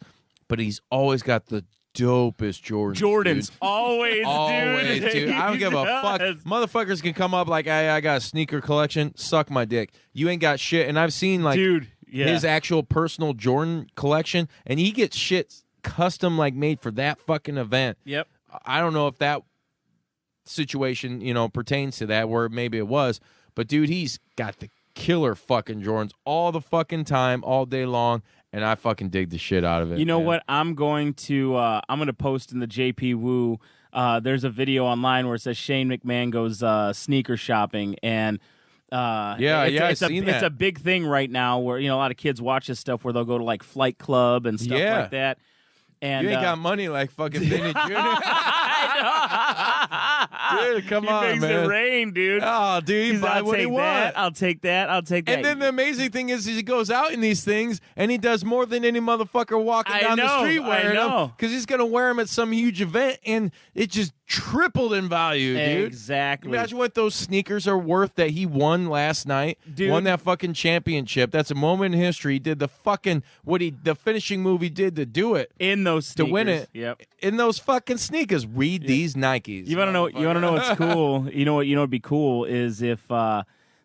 but he's always got the dopest Jordans. Always, dude. I don't give a fuck. Motherfuckers can come up like, hey, I got a sneaker collection. Suck my dick. You ain't got shit. And I've seen like his actual personal Jordan collection, and he gets shit custom like made for that fucking event. Yep. I don't know if that situation, pertains to that, where maybe it was, but dude, he's got the killer fucking Jordans all the fucking time, all day long, and I fucking dig the shit out of it. You know what? I'm going to post in the JP Woo. There's a video online where it says Shane McMahon goes sneaker shopping, and it's a big thing right now where a lot of kids watch this stuff where they'll go to like Flight Club and stuff like that. And you ain't got money like fucking Vinny Jr. Dude, come on, man. He makes it rain, dude. Oh, dude, he buy what he wants. I'll take that. And then the amazing thing is he goes out in these things, and he does more than any motherfucker walking down the street wearing them. Because he's going to wear them at some huge event, and it just tripled in value, dude. Exactly. Imagine what those sneakers are worth that he won last night. Dude. Won that fucking championship. That's a moment in history. He did the fucking, the finishing move he did to do it. In those sneakers. To win it. Yep. In those fucking sneakers. Read these Nikes. You want to know what's cool? You know what would be cool is if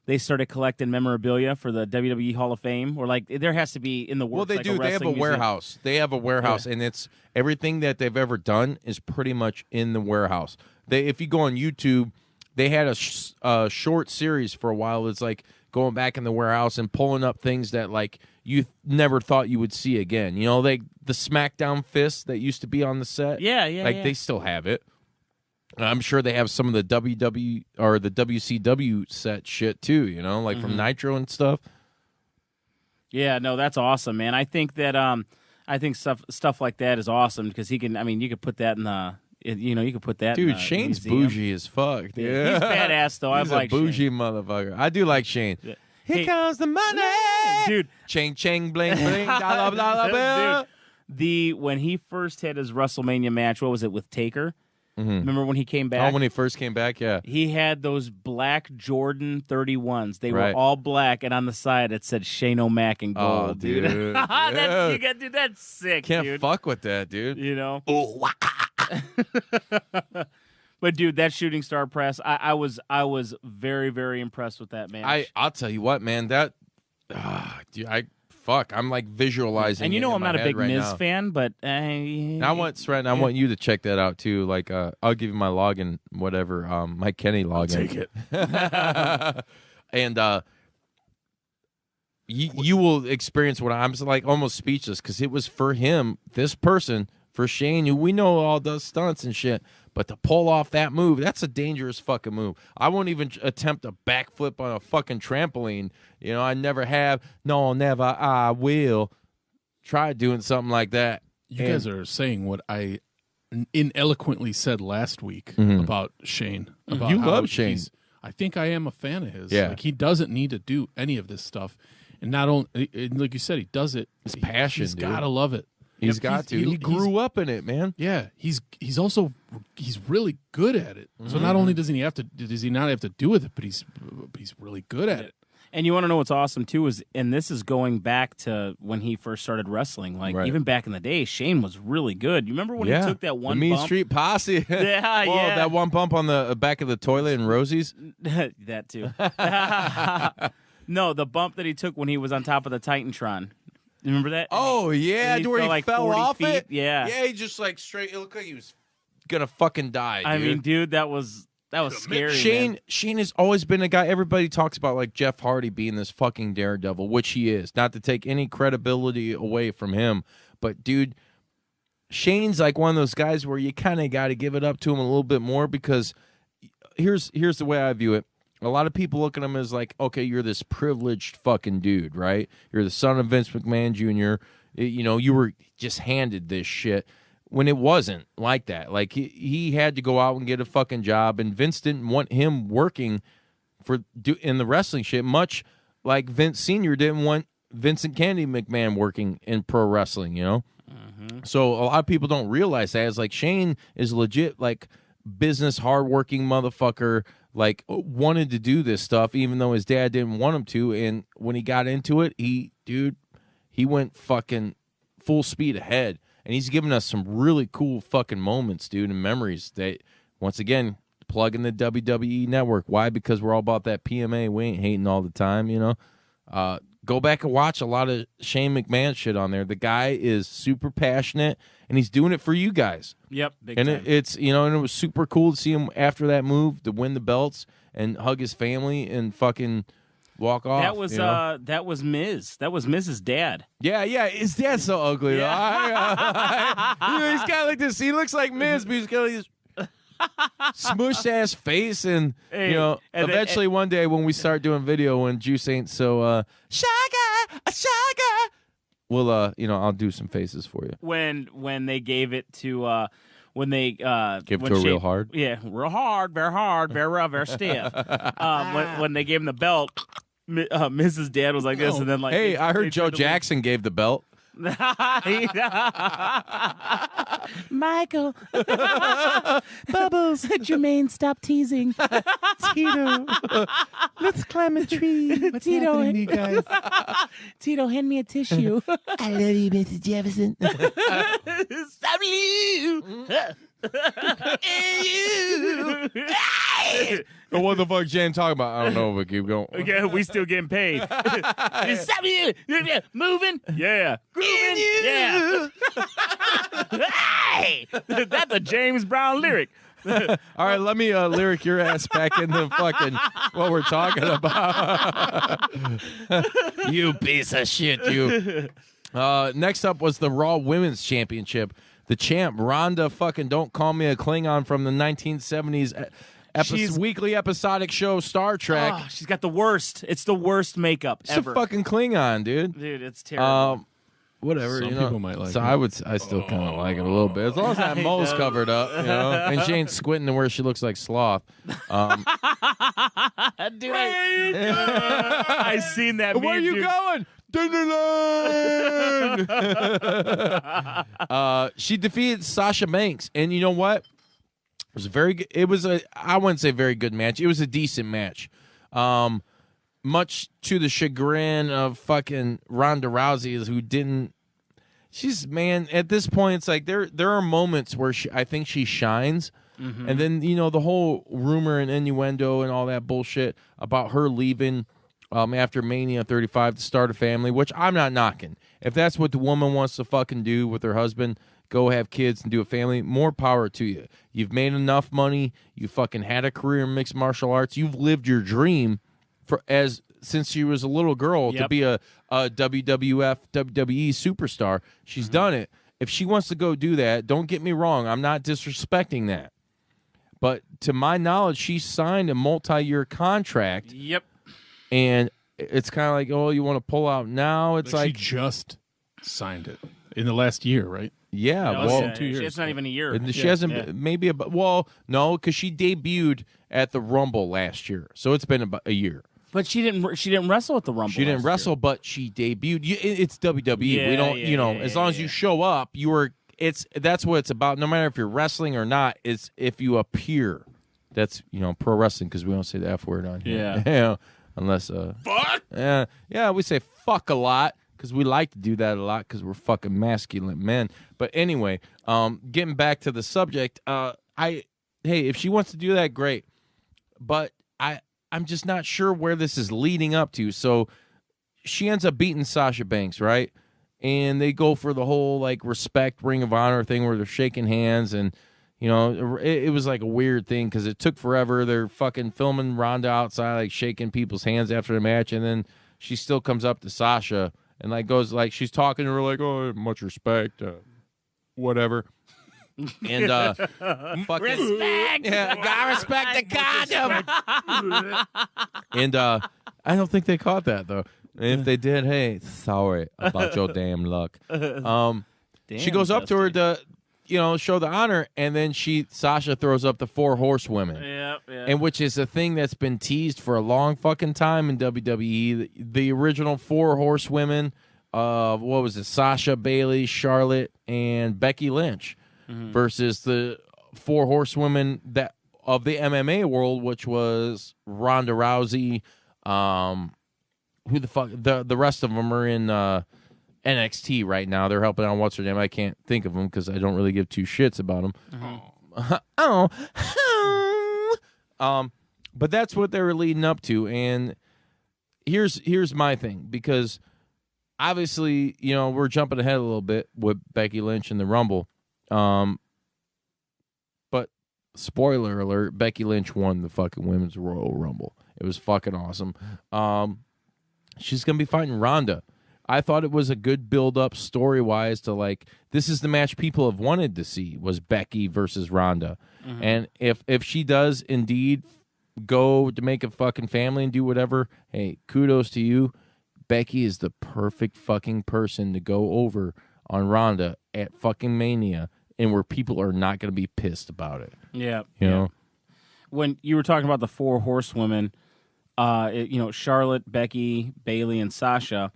they started collecting memorabilia for the WWE Hall of Fame, or like there has to be in the works. Well, they like do. They have a warehouse. They have a warehouse, and it's everything that they've ever done is pretty much in the warehouse. If you go on YouTube, they had a short series for a while. It's like going back in the warehouse and pulling up things that like you never thought you would see again. The SmackDown fist that used to be on the set. They still have it. I'm sure they have some of the WW or the WCW set shit too, like from Nitro and stuff. Yeah, no, that's awesome, man. I think that stuff like that is awesome because he can. I mean, you could put that in the. You could put that. Dude, Shane's museum. bougie as fuck. Dude. Yeah. He's badass though. He's a bougie motherfucker. I do like Shane. Yeah. Here comes the money, dude. Ching ching bling bling. Dollar dollar bill. When he first had his WrestleMania match, what was it with Taker? Mm-hmm. Remember when he came back? Oh, when he first came back, yeah. He had those black Jordan 31s. They were all black, and on the side it said Shane O'Mac in gold, oh, dude. That's sick, Can't fuck with that, dude. But dude, that shooting star press, I was very, very impressed with that match. I'll tell you what, man, that dude, I'm like visualizing. And I'm not a big Miz now. fan, but I want Sreten, I want you to check that out too. Like, I'll give you my login, whatever, my Kenny login. I'll take it. And you will experience what I'm like almost speechless because it was for him, this person, for Shane, who we know all does stunts and shit. But to pull off that move, that's a dangerous fucking move. I won't even attempt a backflip on a fucking trampoline. I never have. No, never. I will. Try doing something like that. You guys are saying what I ineloquently said last week about Shane. About You how love Shane. I think I am a fan of his. Yeah. Like, he doesn't need to do any of this stuff. And not only, like you said, he does it. It's passion, He's dude. got to love it. He's got to. He grew up in it, man. Yeah, he's really good at it. So not only does he not have to do with it, but he's really good at it. And you want to know what's awesome too and this is going back to when he first started wrestling. Like even back in the day, Shane was really good. You remember when he took that one the Mean bump? Street Posse? That one bump on the back of the toilet in Rosie's. That too. No, the bump that he took when he was on top of the Titantron. Remember that? Oh, yeah, he where he like fell 40 off feet. it? Yeah. Yeah, he just like straight, it looked like he was going to fucking die, dude. I mean, dude, that was scary, man. Shane has always been a guy, everybody talks about like Jeff Hardy being this fucking daredevil, which he is. Not to take any credibility away from him, but dude, Shane's like one of those guys where you kind of got to give it up to him a little bit more because here's the way I view it. A lot of people look at him as like, okay, you're this privileged fucking dude, right? You're the son of Vince McMahon Jr. You were just handed this shit when it wasn't like that. Like he had to go out and get a fucking job, and Vince didn't want him working in the wrestling shit, much like Vince Sr. didn't want Vincent Kennedy McMahon working in pro wrestling, So a lot of people don't realize that. It's like Shane is legit, like business, hardworking motherfucker. Like wanted to do this stuff, even though his dad didn't want him to. And when he got into it, he went fucking full speed ahead. And he's given us some really cool fucking moments, dude, and memories that, once again, plug in the WWE network. Why? Because we're all about that PMA. We ain't hating all the time, you know. Go back and watch a lot of Shane McMahon shit on there. The guy is super passionate, and he's doing it for you guys. Yep, big and time. It's, you know, and it was super cool to see him after that move to win the belts and hug his family and fucking walk off. That was you know? that was Miz. That was Miz's dad. Yeah, his dad's so ugly. Yeah. Though. He's got like this. He looks like Miz, but he's got like this smushed ass face, and Hey, you know, and eventually one day when we start doing video, when Juice ain't so Shagga, we'll you know, I'll do some faces for you. When they gave it to when they Give it when to her Shane- real hard. Yeah, real hard, very rough, very stiff. When they gave him the belt, Mrs. Dad was like this, and then like, Hey, I heard Joe Jackson gave the belt. Michael, Bubbles, Jermaine, stop teasing. Tito, let's climb a tree. What's Tito, happening, you guys? Tito, hand me a tissue. I love you, Mr. Jefferson. What the fuck Jan talking about? I don't know, but keep going. Okay, we still getting paid. Moving? Yeah. Grooving? Yeah. Hey! That's a James Brown lyric. All right, let me lyric your ass back into fucking what we're talking about. You piece of shit, you. Next up was the Raw Women's Championship. The champ, Ronda fucking Don't Call Me a Klingon from the 1970s weekly episodic show Star Trek. Oh, she's got the worst. It's the worst makeup It's ever. a fucking Klingon, dude. Dude, it's terrible. Whatever. Some you know. people might like so it. I still kind of like it a little bit. As long as that mole's covered up, you know, and she ain't squinting to where she looks like Sloth. Dude, I seen that meme, Where are you dude. going? She defeated Sasha Banks, and you know what? It was a very good. It was I wouldn't say very good match. It was a decent match. Much to the chagrin of fucking Ronda Rousey, who didn't. She's, man, at this point, it's like there are moments where I think she shines, and then, you know, the whole rumor and innuendo and all that bullshit about her leaving after Mania 35 to start a family, which I'm not knocking. If that's what the woman wants to fucking do with her husband, go have kids and do a family, more power to you. You've made enough money. You fucking had a career in mixed martial arts. You've lived your dream since she was a little girl to be a WWF, WWE superstar. She's done it. If she wants to go do that, don't get me wrong, I'm not disrespecting that. But to my knowledge, she signed a multi-year contract. Yep. And it's kind of like, oh, you want to pull out now? It's Like like, she just signed it in the last year, right? yeah, No, well, it's 2 years. It's not even a year. and she hasn't, Yeah. maybe, no, because she debuted at the Rumble last year. So it's been about a year. But she didn't wrestle at the Rumble. She didn't last wrestle, but she debuted. It's WWE. Yeah, We don't, yeah, you know, yeah, as long as you yeah. show up, that's what it's about. No matter if you're wrestling or not, it's if you appear. That's, you know, pro wrestling, because we don't say the F word on here. Yeah. You know, unless Fuck! yeah, we say fuck a lot because we like to do that a lot because we're fucking masculine men. But anyway, getting back to the subject, hey, if she wants to do that, great. But I'm just not sure where this is leading up to. So she ends up beating Sasha Banks, right? And they go for the whole like respect Ring of Honor thing where they're shaking hands, and you know, it was like a weird thing because it took forever. They're fucking filming Ronda outside, like shaking people's hands after the match, and then she still comes up to Sasha and like goes like she's talking to her like, oh, much respect, whatever. And fucking Respect. yeah, gotta respect the condom. And I don't think they caught that though. And if they did, hey, sorry about your damn luck. She goes up to her to, you know, show the honor, and then Sasha throws up the 4 horsewomen. Yeah. And which is a thing that's been teased for a long fucking time in WWE. The original 4 horsewomen of what was it? Sasha, Bailey, Charlotte, and Becky Lynch versus the 4 horsewomen that of the MMA world, which was Ronda Rousey. Who the fuck? The rest of them are in NXT right now. They're helping out. What's her name? I can't think of them because I don't really give 2 shits about them. But that's what they were leading up to, and here's my thing, because obviously, you know, we're jumping ahead a little bit with Becky Lynch and the Rumble. But spoiler alert, Becky Lynch won the fucking Women's Royal Rumble. It was fucking awesome. She's going to be fighting Ronda. I thought it was a good build-up story-wise to, like, this is the match people have wanted to see, was Becky versus Ronda. And if she does indeed go to make a fucking family and do whatever, hey, kudos to you. Becky is the perfect fucking person to go over on Ronda at fucking Mania, and where people are not going to be pissed about it. Yeah. You know? When you were talking about the 4 horsewomen, you know, Charlotte, Becky, Bailey, and Sasha,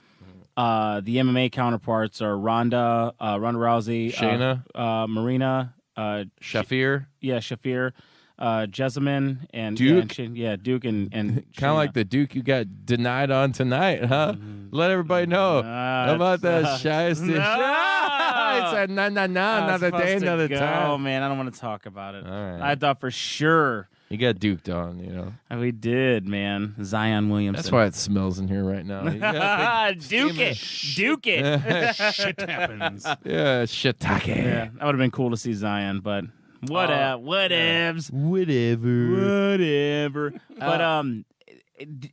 the MMA counterparts are Ronda Rousey, Shayna, Marina, Shafir. Shafir, Jessamine, and Duke. Duke and Kind of like the Duke you got denied on tonight, huh? Let everybody know about that shiesty shit. It's a no, another day, another time. Oh man, I don't want to talk about it. All right. I thought for sure you got duked on, you know. we did, man. Zion Williamson. That's why it smells in here right now. You got a big Duke it. Shit happens. yeah, shiitake. Yeah, that would have been cool to see Zion, but whatevs. Whatever. But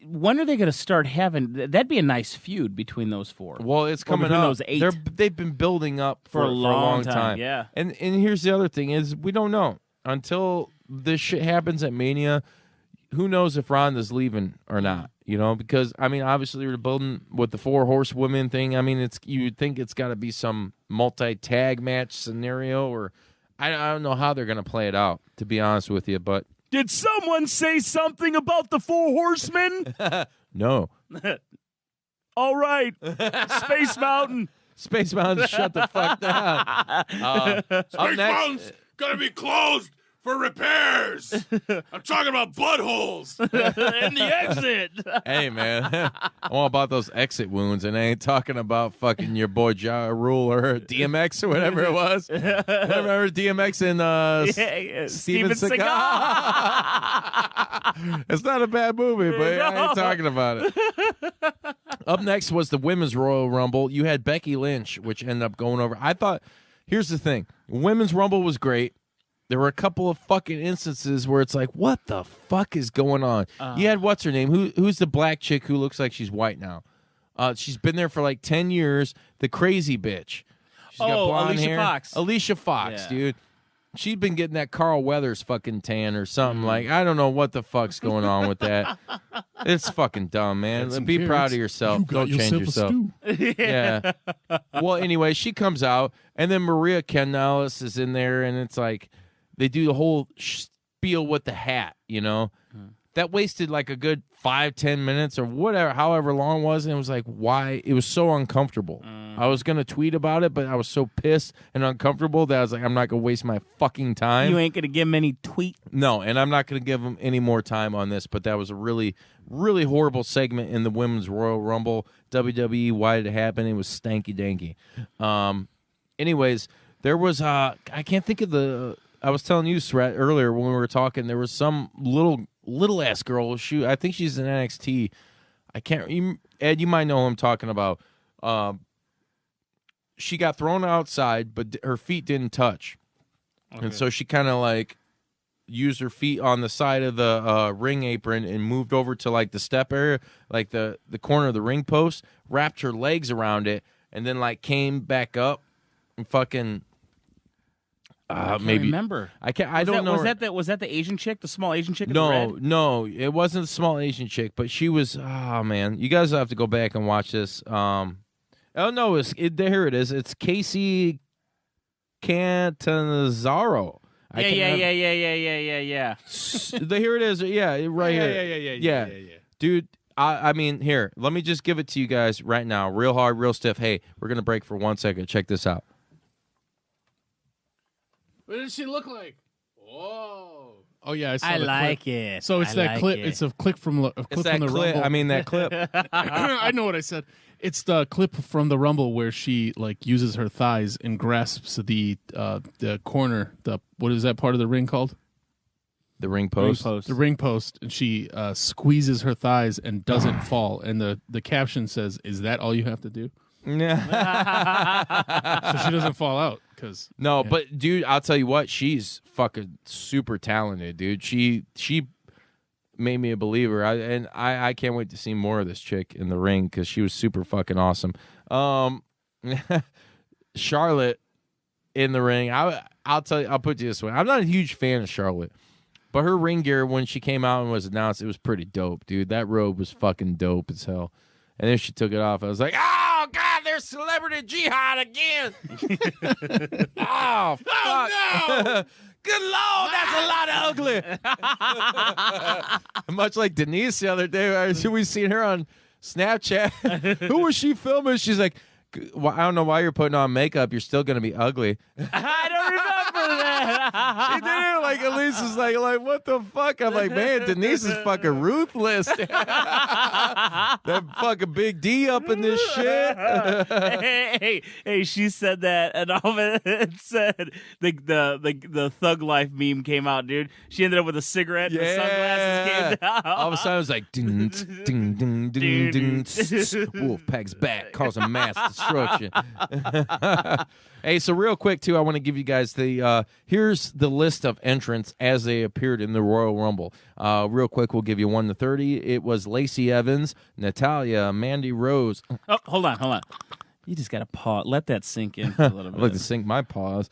when are they going to start having? That'd be a nice feud between those 4. Well, it's coming between up. those 8. They've been building up for a long time. Yeah. And here's the other thing is we don't know until this shit happens at Mania. Who knows if Ronda's leaving or not? You know, because I mean, obviously we're building with the 4 horsewomen thing. I mean, you'd think it's got to be some multi-tag match scenario, or I don't know how they're going to play it out, to be honest with you. But Did someone say something about the 4 horsemen? no. All right. Space Mountain. Space Mountain, shut the fuck down. Space Mountain's gonna be closed for repairs. I'm talking about buttholes And the exit. Hey, man, I'm all about those exit wounds, and I ain't talking about fucking your boy Ja Rule or DMX or whatever it was. Remember DMX and Steven Seagal? It's not a bad movie, but I ain't talking about it. Up next was the Women's Royal Rumble. You had Becky Lynch, which ended up going over. I thought, here's the thing. Women's Rumble was great. There were a couple of fucking instances where it's like, what the fuck is going on? You had, what's her name? Who's the black chick who looks like she's white now? She's been there for like 10 years. The crazy bitch. She's got blonde Alicia hair. Fox. Alicia Fox, Yeah. dude. She'd been getting that Carl Weathers fucking tan or something. Like, I don't know what the fuck's going on with that. It's fucking dumb, man. Some Be proud carrots. of yourself. You got Don't change yourself a yourself. stew. Yeah. Well, anyway, she comes out, and then Maria Kanellis is in there, and it's like they do the whole spiel with the hat, you know? That wasted like a good 5-10 minutes or whatever, however long it was, and it was like, why? It was so uncomfortable. I was going to tweet about it, but I was so pissed and uncomfortable that I was like, I'm not going to waste my fucking time. You ain't going to give him any tweet. No, and I'm not going to give him any more time on this, but that was a really, really horrible segment in the Women's Royal Rumble. WWE, why did it happen? It was stanky danky. Anyways, there was, I can't think of the, I was telling you, Sret, earlier when we were talking, there was some little ass girl. I think she's in NXT. I can't, Ed, you might know who I'm talking about. She got thrown outside, but her feet didn't touch. Okay. And so she kind of like used her feet on the side of the ring apron and moved over to like the step area, like the corner of the ring post, wrapped her legs around it, and then like came back up and fucking I maybe remember. I don't know. Was that the Asian chick, the small Asian chick? No, it wasn't the small Asian chick, but she was. Oh man, you guys have to go back and watch this. Oh no, here it is. It's Casey Catanzaro. Yeah. Here it is. Yeah, right here. Yeah. Dude, I mean, here, let me just give it to you guys right now. Real hard, real stiff. Hey, we're going to break for 1 second. Check this out. What does she look like? Whoa. Oh, yeah, I saw I the like clip. it. So it's I that like clip. it. It's a clip from the It's that from the clip. Rumble. I mean, that clip. I know what I said. It's the clip from the Rumble where she like uses her thighs and grasps the corner. What is that part of the ring called? The ring post. The ring post, and she squeezes her thighs and doesn't fall. And the caption says, "Is that all you have to do?" So she doesn't fall out. But dude, I'll tell you what, she's fucking super talented, dude. She made me a believer. I can't wait to see more of this chick in the ring because she was super fucking awesome. Charlotte in the ring. I'll tell you. I'll put it this way. I'm not a huge fan of Charlotte, but her ring gear when she came out and was announced, it was pretty dope, dude. That robe was fucking dope as hell. And then she took it off. I was like, oh god, there's celebrity jihad again. Oh fuck. Oh, no. Good Lord, that's a lot of ugly. Much like Denise the other day, we seen her on Snapchat. Who was she filming? She's like, I don't know why you're putting on makeup. You're still going to be ugly. I don't remember that. She did it like Elise is like, what the fuck? I'm like, man, Denise is fucking ruthless. That fucking big D up in this shit. hey, she said that, and all of it said the Thug Life meme came out, dude. She ended up with a cigarette. And the sunglasses came down. All of a sudden, it was like, ding, ding, ding, ding, ding. Wolfpack's back, causing mass destruction. Hey, so real quick too, I want to give you guys the here's the list of entrants as they appeared in the Royal Rumble. Real quick, we'll give you 1 to 30. It was Lacey Evans, Natalya, Mandy Rose. Oh, hold on. You just gotta pause. Let that sink in for a little bit. I'd like to sink my pause.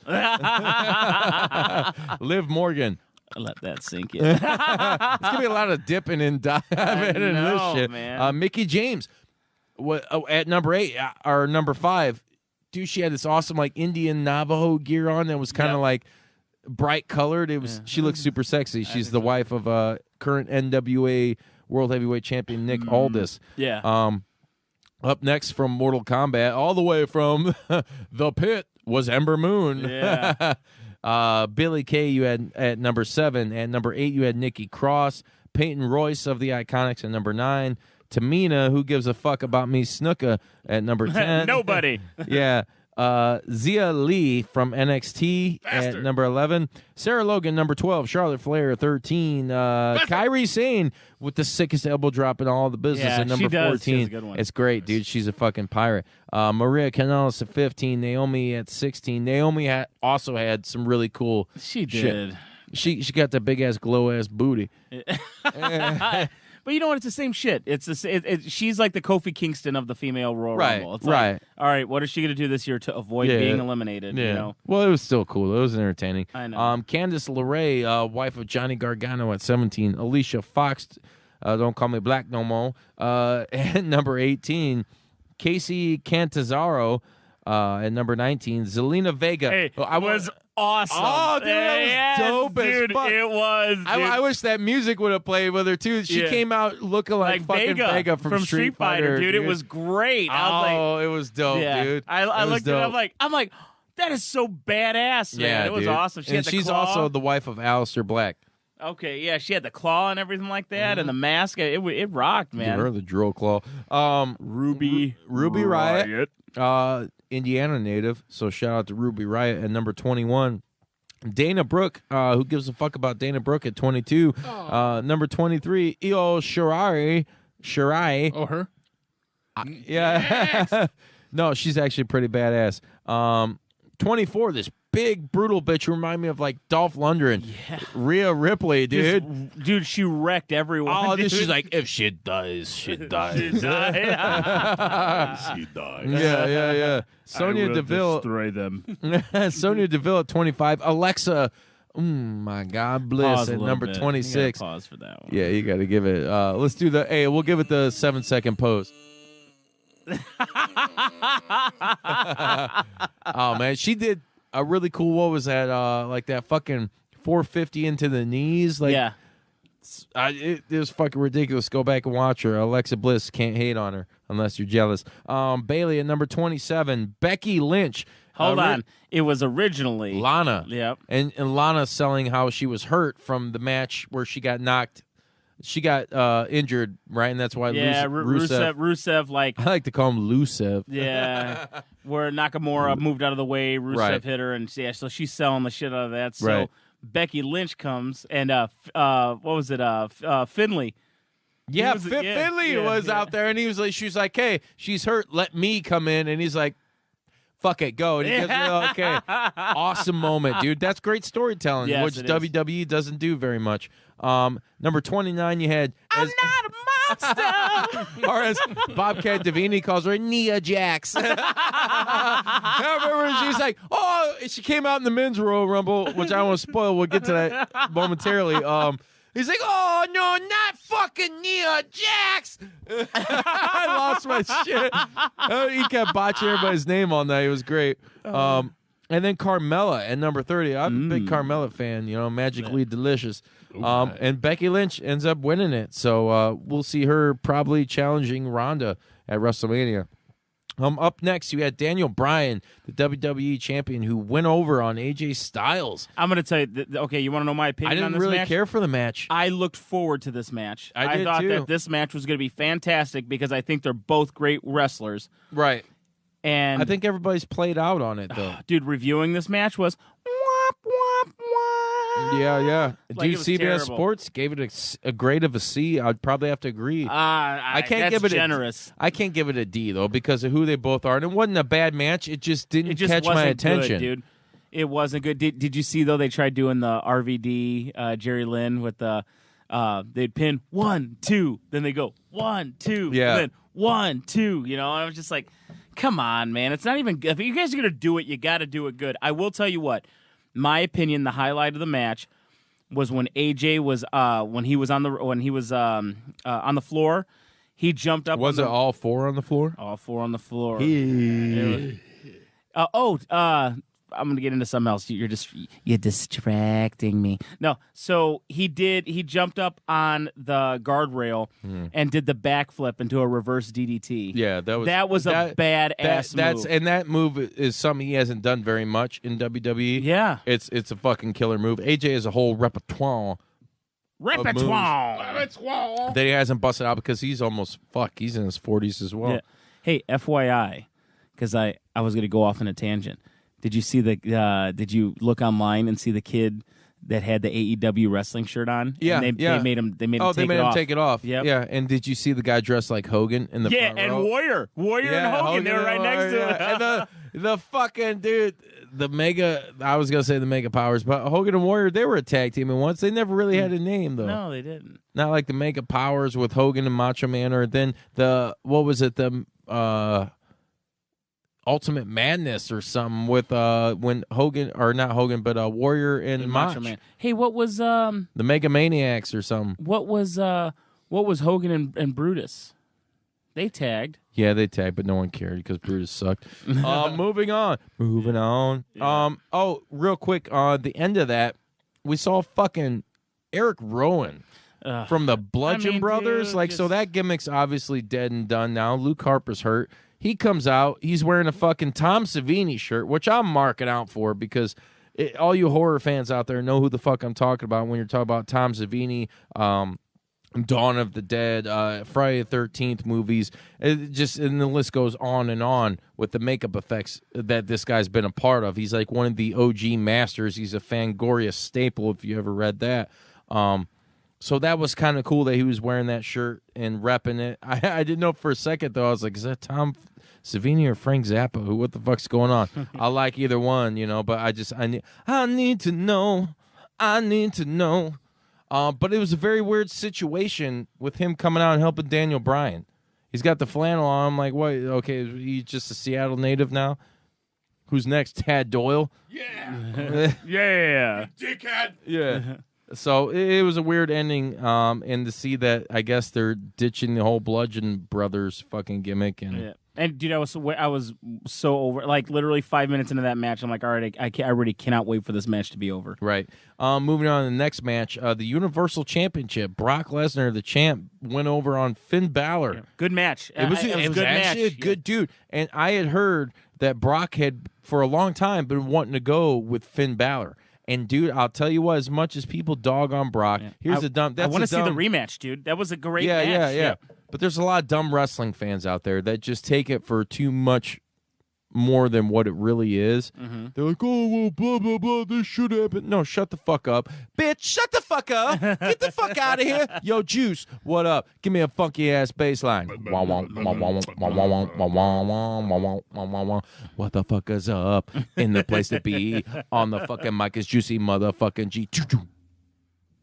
Liv Morgan. Let that sink in. It's gonna be a lot of dipping and diving in this shit. Man. Mickey James. At number 8 or number 5, dude, she had this awesome like Indian Navajo gear on that was kind of like bright colored. It was she looked super sexy. She's the wife of current NWA World Heavyweight Champion Nick Aldis. Yeah. Up next from Mortal Kombat, all the way from the pit, was Ember Moon. Yeah. Billy Kay you had at number 7. At number 8 you had Nikki Cross, Peyton Royce of the Iconics at number 9. Tamina, who gives a fuck about me, Snuka at number 10. Nobody. Yeah. Zia Lee from NXT at number 11. Sarah Logan, number 12. Charlotte Flair, 13. Kairi Sane with the sickest elbow drop in all the business at number 14. She has a good one. It's great, dude. She's a fucking pirate. Maria Kanellis at 15. Naomi at 16. Naomi also had some really cool She shit. did. She got that big ass glow ass booty. But you know what? It's the same shit. She's like the Kofi Kingston of the female Royal Rumble. It's right. Like, all right, what is she going to do this year to avoid being eliminated? Yeah. You know? Well, it was still cool. It was entertaining. I know. Candice LeRae, wife of Johnny Gargano at 17. Alicia Fox, don't call me black no more. At number 18. Casey Cantazaro at number 19. Zelina Vega. Hey, was awesome. Oh, dude, that was dope dude, as fuck. It was. Dude. I wish that music would have played with her too. She came out looking like fucking Vega from Street Fighter, dude. It was great. It was dope, dude. I looked at it. I'm like, that is so badass, man. Yeah, it was dude. awesome. She's also the wife of Aleister Black. Okay, yeah, she had the claw and everything like that, and the mask. It rocked, man. Give her the drill claw. Ruby Riott. Indiana native, so shout out to Ruby Riott at number 21. Dana Brooke, who gives a fuck about Dana Brooke at 22. Number 23, Io Shirai. Oh, her? Yeah. Yes! No, she's actually pretty badass. 24, this big, brutal bitch who remind me of like Dolph Lundgren. Yeah. Rhea Ripley, dude. Dude, she wrecked everyone. Oh, dude. She's like, if she dies, she dies. She dies. She dies. Yeah. Sonya Deville. Destroy them. Sonya Deville at 25. Alexa, my God, bliss at number 26. Pause for that one. Yeah, you got to give it. Let's do we'll give it the 7-second pose. Oh man, she did a really cool. What was that? Like that fucking 450 into the knees. Like, yeah. It was fucking ridiculous. Go back and watch her. Alexa Bliss, can't hate on her unless you're jealous. Bailey at number 27. Becky Lynch. Hold on. It was originally Lana. Yep. And Lana selling how she was hurt from the match where she got knocked. She got injured, right? And that's why Rusev, like... I like to call him Rusev. Yeah. Where Nakamura moved out of the way, Rusev hit her, and so she's selling the shit out of that. So Becky Lynch comes, and what was it? Finley. Yeah, Finley was out there, and she was like, hey, she's hurt. Let me come in. And he's like, fuck it, go. And he goes, okay. Awesome moment, dude. That's great storytelling, which WWE doesn't do very much. Number 29, you had... I'm not a monster! Or as Bobcat Davini calls her, Nia Jax. I remember she's like, she came out in the men's Royal Rumble, which I don't want to spoil. We'll get to that momentarily. He's like, oh, no, not fucking Nia Jax. I lost my shit. He kept botching everybody's name all night. It was great. And then Carmella at number 30. I'm a big Carmella fan, magically delicious. And Becky Lynch ends up winning it. So we'll see her probably challenging Ronda at WrestleMania. Up next, you had Daniel Bryan, the WWE champion, who went over on AJ Styles. I'm going to tell you, okay, you want to know my opinion on this match? I didn't really care for the match. I looked forward to this match. I thought too. that this match was going to be fantastic because I think they're both great wrestlers. Right. And I think everybody's played out on it, though. Dude, reviewing this match was womp, womp, womp. Yeah. Like, Dude, CBS terrible. Sports gave it a grade of a C. I'd probably have to agree. I can't give it generous. I can't give it a D, though, because of who they both are. And it wasn't a bad match. It just didn't catch my attention. Good, dude. It wasn't good. Did you see, though, they tried doing the RVD, Jerry Lynn, with the they'd pin 1, 2, then they go 1, 2, then 1, 2. And I was just like, come on, man. It's not even good. If you guys are going to do it, you got to do it good. I will tell you what. My opinion, the highlight of the match was when AJ was on the floor. He jumped up. Was it all four on the floor? All four on the floor. I'm gonna get into something else. You're distracting me. No, so he jumped up on the guardrail and did the backflip into a reverse DDT. Yeah, that was a badass move. And that move is something he hasn't done very much in WWE. Yeah, it's a fucking killer move. AJ has a whole repertoire that he hasn't busted out because he's in his 40s as well. Yeah. Hey, FYI, because I was gonna go off on a tangent. Did you see did you look online and see the kid that had the AEW wrestling shirt on? Yeah, and they made him. They made him take it off. Yep. Yeah. And did you see the guy dressed like Hogan in the front row? And Warrior and Hogan. They were right next to it. And the fucking dude, the Mega. I was gonna say the Mega Powers, but Hogan and Warrior, they were a tag team, and once they never really had a name though. No, they didn't. Not like the Mega Powers with Hogan and Macho Man, or then what was it? The Ultimate Madness or something with when Hogan, or not Hogan, but Warrior and Macho Man. Hey, what was the Mega Maniacs or something? What was Hogan and Brutus? They tagged. Yeah, they tagged, but no one cared because Brutus sucked. Moving on. Yeah. Real quick, the end of that, we saw fucking Eric Rowan from the Bludgeon Brothers. Dude, so that gimmick's obviously dead and done now. Luke Harper's hurt. He comes out. He's wearing a fucking Tom Savini shirt, which I'm marking out for because all you horror fans out there know who the fuck I'm talking about when you're talking about Tom Savini, Dawn of the Dead, Friday the 13th movies. And the list goes on with the makeup effects that this guy's been a part of. He's like one of the OG masters. He's a Fangoria staple if you ever read that. So that was kind of cool that he was wearing that shirt and repping it. I didn't know for a second, though. I was like, is that Tom Savini or Frank Zappa? What the fuck's going on? I like either one, but I need to know. But it was a very weird situation with him coming out and helping Daniel Bryan. He's got the flannel on. I'm like, what? Okay, he's just a Seattle native now? Who's next? Tad Doyle? Yeah. Yeah. Dickhead. Yeah. So it was a weird ending, and to see that, I guess they're ditching the whole Bludgeon Brothers fucking gimmick. And dude, I was so over. Like literally 5 minutes into that match, I'm like, all right, I really cannot wait for this match to be over. Right. Moving on to the next match, the Universal Championship. Brock Lesnar, the champ, went over on Finn Balor. Yeah. Good match. It was a good actually match. a good dude. And I had heard that Brock had, for a long time, been wanting to go with Finn Balor. And, dude, I'll tell you what, as much as people dog on Brock, here's the dumb... I want to see the rematch, dude. That was a great match. Yeah. But there's a lot of dumb wrestling fans out there that just take it for too much more than what it really is. Mm-hmm. They're like, oh, well, blah, blah, blah, this should happen. No, shut the fuck up. Bitch, shut the fuck up. Get the fuck out of here. Yo, Juice, what up? Give me a funky-ass bass line. What the fuck is up? In the place to be. On the fucking mic is Juicy motherfucking G.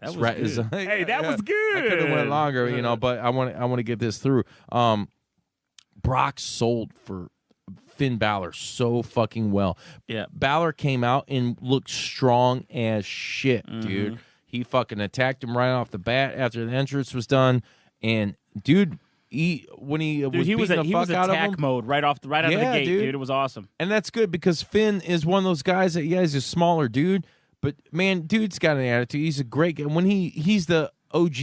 That was good. Hey, that was good. I could have went longer, but I want to get this through. Brock sold for Finn Balor so fucking well. Yeah. Balor came out and looked strong as shit, dude. He fucking attacked him right off the bat after the entrance was done. And dude, he was attack mode right out of the gate, dude. It was awesome. And that's good because Finn is one of those guys that he's a smaller dude, but man, dude's got an attitude. He's a great guy. When he's the OG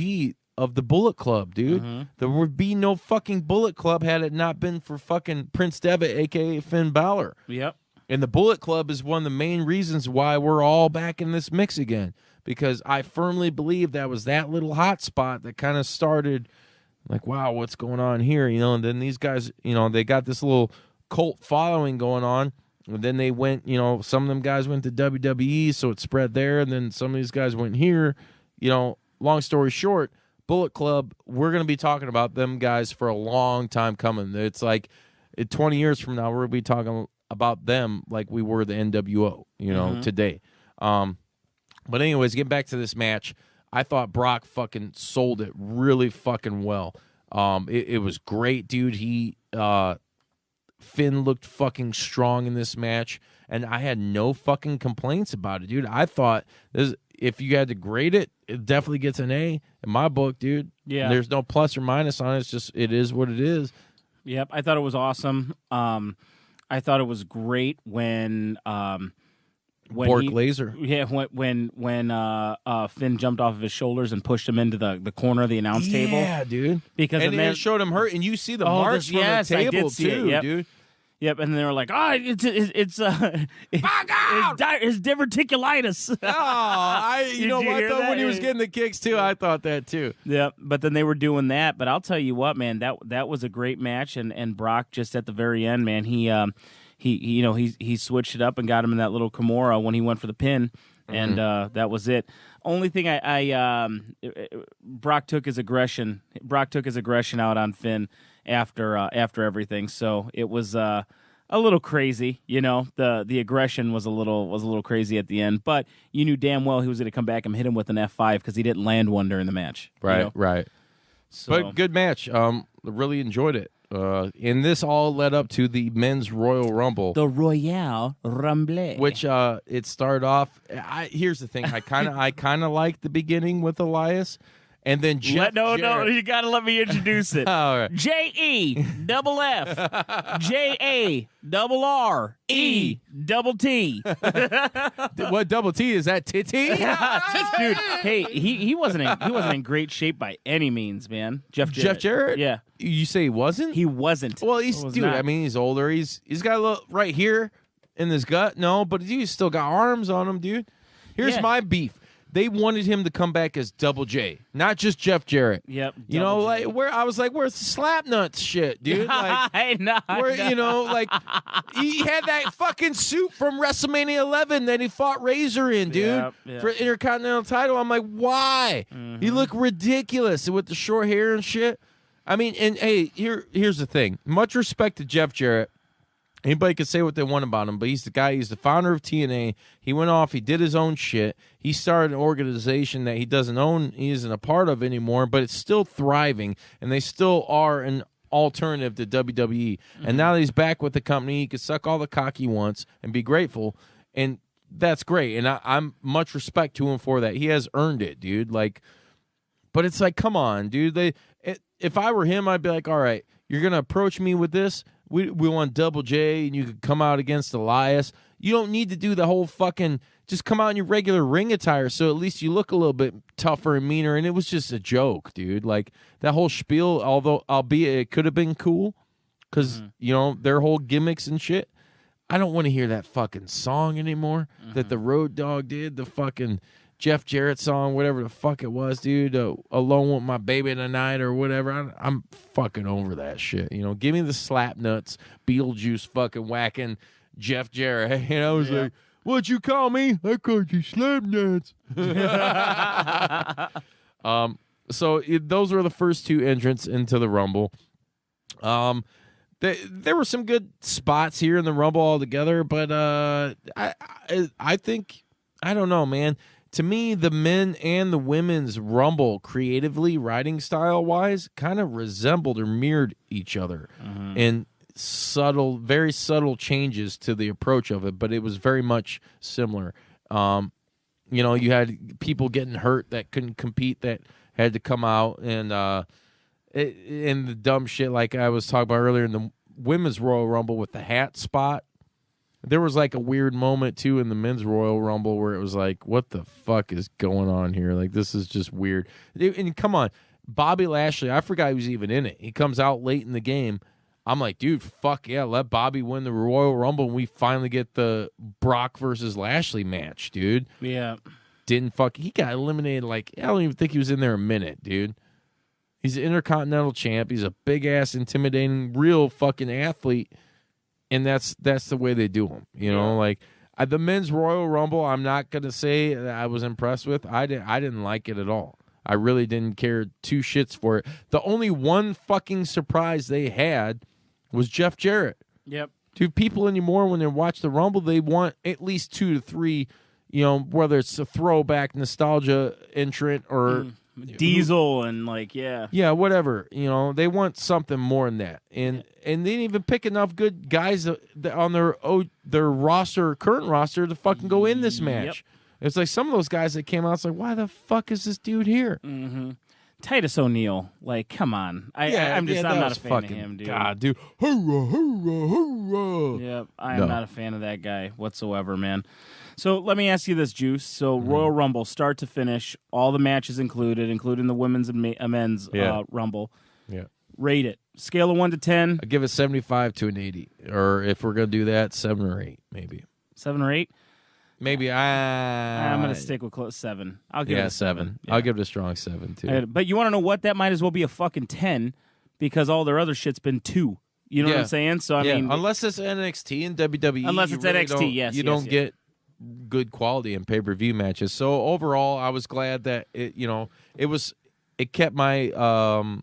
of the Bullet Club, dude. There would be no fucking Bullet Club had it not been for fucking Prince Devitt, a.k.a. Finn Balor. Yep. And the Bullet Club is one of the main reasons why we're all back in this mix again. Because I firmly believe that was that little hot spot that kind of started like, wow, what's going on here? And then these guys, they got this little cult following going on. And then they went, some of them guys went to WWE, so it spread there. And then some of these guys went here. Long story short, Bullet Club, we're going to be talking about them guys for a long time coming. It's like 20 years from now, we're going to be talking about them like we were the NWO, today. But anyways, getting back to this match, I thought Brock fucking sold it really fucking well. It was great, dude. Finn looked fucking strong in this match, and I had no fucking complaints about it, dude. I thought if you had to grade it, it definitely gets an A in my book, dude. Yeah. There's no plus or minus on it. It's just, it is what it is. Yep. I thought it was awesome. I thought it was great when Bork Laser. Yeah, when Finn jumped off of his shoulders and pushed him into the corner of the announce table. Yeah, dude. Because and it showed him hurt, and you see the marks from the table too, dude. Yep, and they were like, it's diverticulitis. You know what, though? When he was getting the kicks, too, I thought that, too. Yep, but then they were doing that. But I'll tell you what, man, that was a great match, and Brock just at the very end, man, he switched it up and got him in that little Kimura when he went for the pin, and that was it. Only thing Brock took his aggression out on Finn after everything, so it was a little crazy. The aggression was a little crazy at the end, but you knew damn well he was going to come back and hit him with an F5 because he didn't land one during the match. Right. So. But good match. Really enjoyed it. And this all led up to the men's Royal Rumble. The Royal Rumble. Which it started off. Here's the thing. I kind of liked the beginning with Elias. And then Jeff Jarrett. You got to let me introduce it. All right. JEFF JARRET. What double T is that? Titty? Dude, hey, he wasn't in great shape by any means, man. Jeff Jarrett? Yeah. You say he wasn't? He wasn't. Well, he's not. I mean, he's older. He's got a little right here in his gut. No, but he's still got arms on him, dude. Here's my beef. They wanted him to come back as Double J, not just Jeff Jarrett. Yep. Where I was like, where's the slap nuts shit, dude? Like, he had that fucking suit from WrestleMania 11 that he fought Razor in, dude, for Intercontinental title. I'm like, why? He looked ridiculous with the short hair and shit. I mean, and hey, here's the thing. Much respect to Jeff Jarrett. Anybody can say what they want about him, but he's the guy. He's the founder of TNA. He went off. He did his own shit. He started an organization that he doesn't own. He isn't a part of anymore, but it's still thriving, and they still are an alternative to WWE. And now that he's back with the company, he can suck all the cock he wants and be grateful. And that's great, and I'm much respect to him for that. He has earned it, dude. Like, but it's like, come on, dude. If I were him, I'd be like, all right, you're gonna approach me with this. We want Double J, and you could come out against Elias. You don't need to do the whole fucking. Just come out in your regular ring attire, so at least you look a little bit tougher and meaner. And it was just a joke, dude. Like that whole spiel, albeit it could have been cool, because their whole gimmicks and shit. I don't want to hear that fucking song anymore that the Road Dogg did, the fucking Jeff Jarrett song, whatever the fuck it was, dude. Alone with My Baby Tonight or whatever. I'm fucking over that shit. Give me the slap nuts, Beetlejuice fucking whacking Jeff Jarrett. I was like, what'd you call me? I called you slap nuts. So those were the first two entrants into the Rumble. There were some good spots here in the Rumble altogether, but I think, I don't know, man. To me, the men and the women's Rumble, creatively, writing style-wise, kind of resembled or mirrored each other in very subtle changes to the approach of it, but it was very much similar. You had people getting hurt that couldn't compete that had to come out, and the dumb shit like I was talking about earlier in the women's Royal Rumble with the hat spot. There was like a weird moment too in the men's Royal Rumble where it was like, what the fuck is going on here? Like, this is just weird. And come on, Bobby Lashley, I forgot he was even in it. He comes out late in the game. I'm like, dude, fuck yeah, let Bobby win the Royal Rumble and we finally get the Brock versus Lashley match, dude. Yeah. He got eliminated like, I don't even think he was in there a minute, dude. He's an Intercontinental champ. He's a big-ass, intimidating, real fucking athlete, and that's the way they do him. Like the men's Royal Rumble, I'm not going to say that I was impressed with. I didn't like it at all. I really didn't care two shits for it. The only one fucking surprise they had was Jeff Jarrett. Yep. Dude, people anymore, when they watch the Rumble, they want at least 2 to 3, whether it's a throwback nostalgia entrant or Diesel and yeah, whatever. They want something more than that, and they didn't even pick enough good guys on their current roster to fucking go in this match. Yep. It's like some of those guys that came out. It's like, why the fuck is this dude here? Mm-hmm. Titus O'Neil, come on. I'm not a fan of him, dude. God, dude. Hoorah, hoorah, hoorah. Yep, I am not a fan of that guy whatsoever, man. So let me ask you this, Juice. So Royal Rumble, start to finish, all the matches included, including the women's and men's Rumble. Yeah. Rate it. Scale of 1 to 10. I give it 75 to an 80. Or if we're going to do that, 7 or 8, maybe. 7 or 8? Maybe I'm going to stick with 7. I'll give it a 7. Yeah. I'll give it a strong 7, too. But you want to know what? That might as well be a fucking 10 because all their other shit's been 2. You know what I'm saying? So I mean, unless it's NXT and WWE. Unless it's really NXT, you don't get good quality in pay-per-view matches. So overall, I was glad that it kept my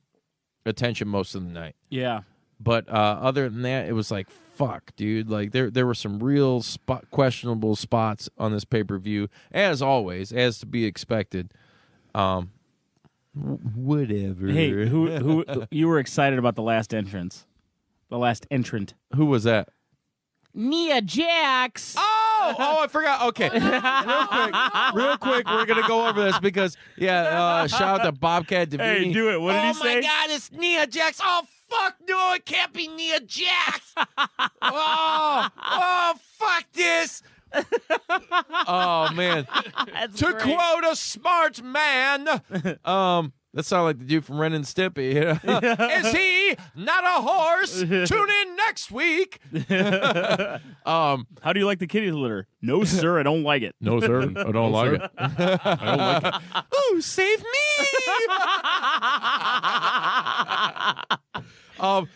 attention most of the night. Yeah. But other than that, it was like, fuck, dude. Like there were some real questionable spots on this pay-per-view, as always, as to be expected. Whatever. Hey, who you were excited about the last entrance? The last entrant. Who was that? Nia Jax. Oh, I forgot. Okay. Real quick, we're going to go over this because, shout out to Bobcat Davini. Hey, do it. What did he say? Oh, my God, it's Nia Jax. Oh, fuck, no, it can't be Nia Jax. oh, fuck this. Oh, man. To quote a smart man, that sounded like the dude from Ren and Stimpy. Is he not a horse? Tune in next week. How do you like the kitty litter? No, sir, I don't like it. No, sir, I don't like it. I don't like it. Ooh, save me!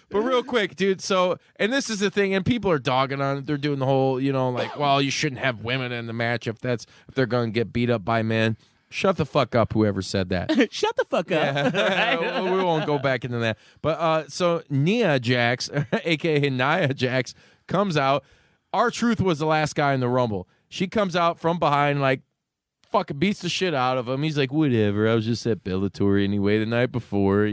But real quick, dude. So, and this is the thing, and people are dogging on it. They're doing the whole, well, you shouldn't have women in the match if they're going to get beat up by men. Shut the fuck up, whoever said that. Shut the fuck up. Yeah. We won't go back into that. But so Nia Jax, a.k.a. Nia Jax, comes out. R-Truth was the last guy in the Rumble. She comes out from behind, like, fucking beats the shit out of him. He's like, whatever. I was just at Bellator anyway the night before,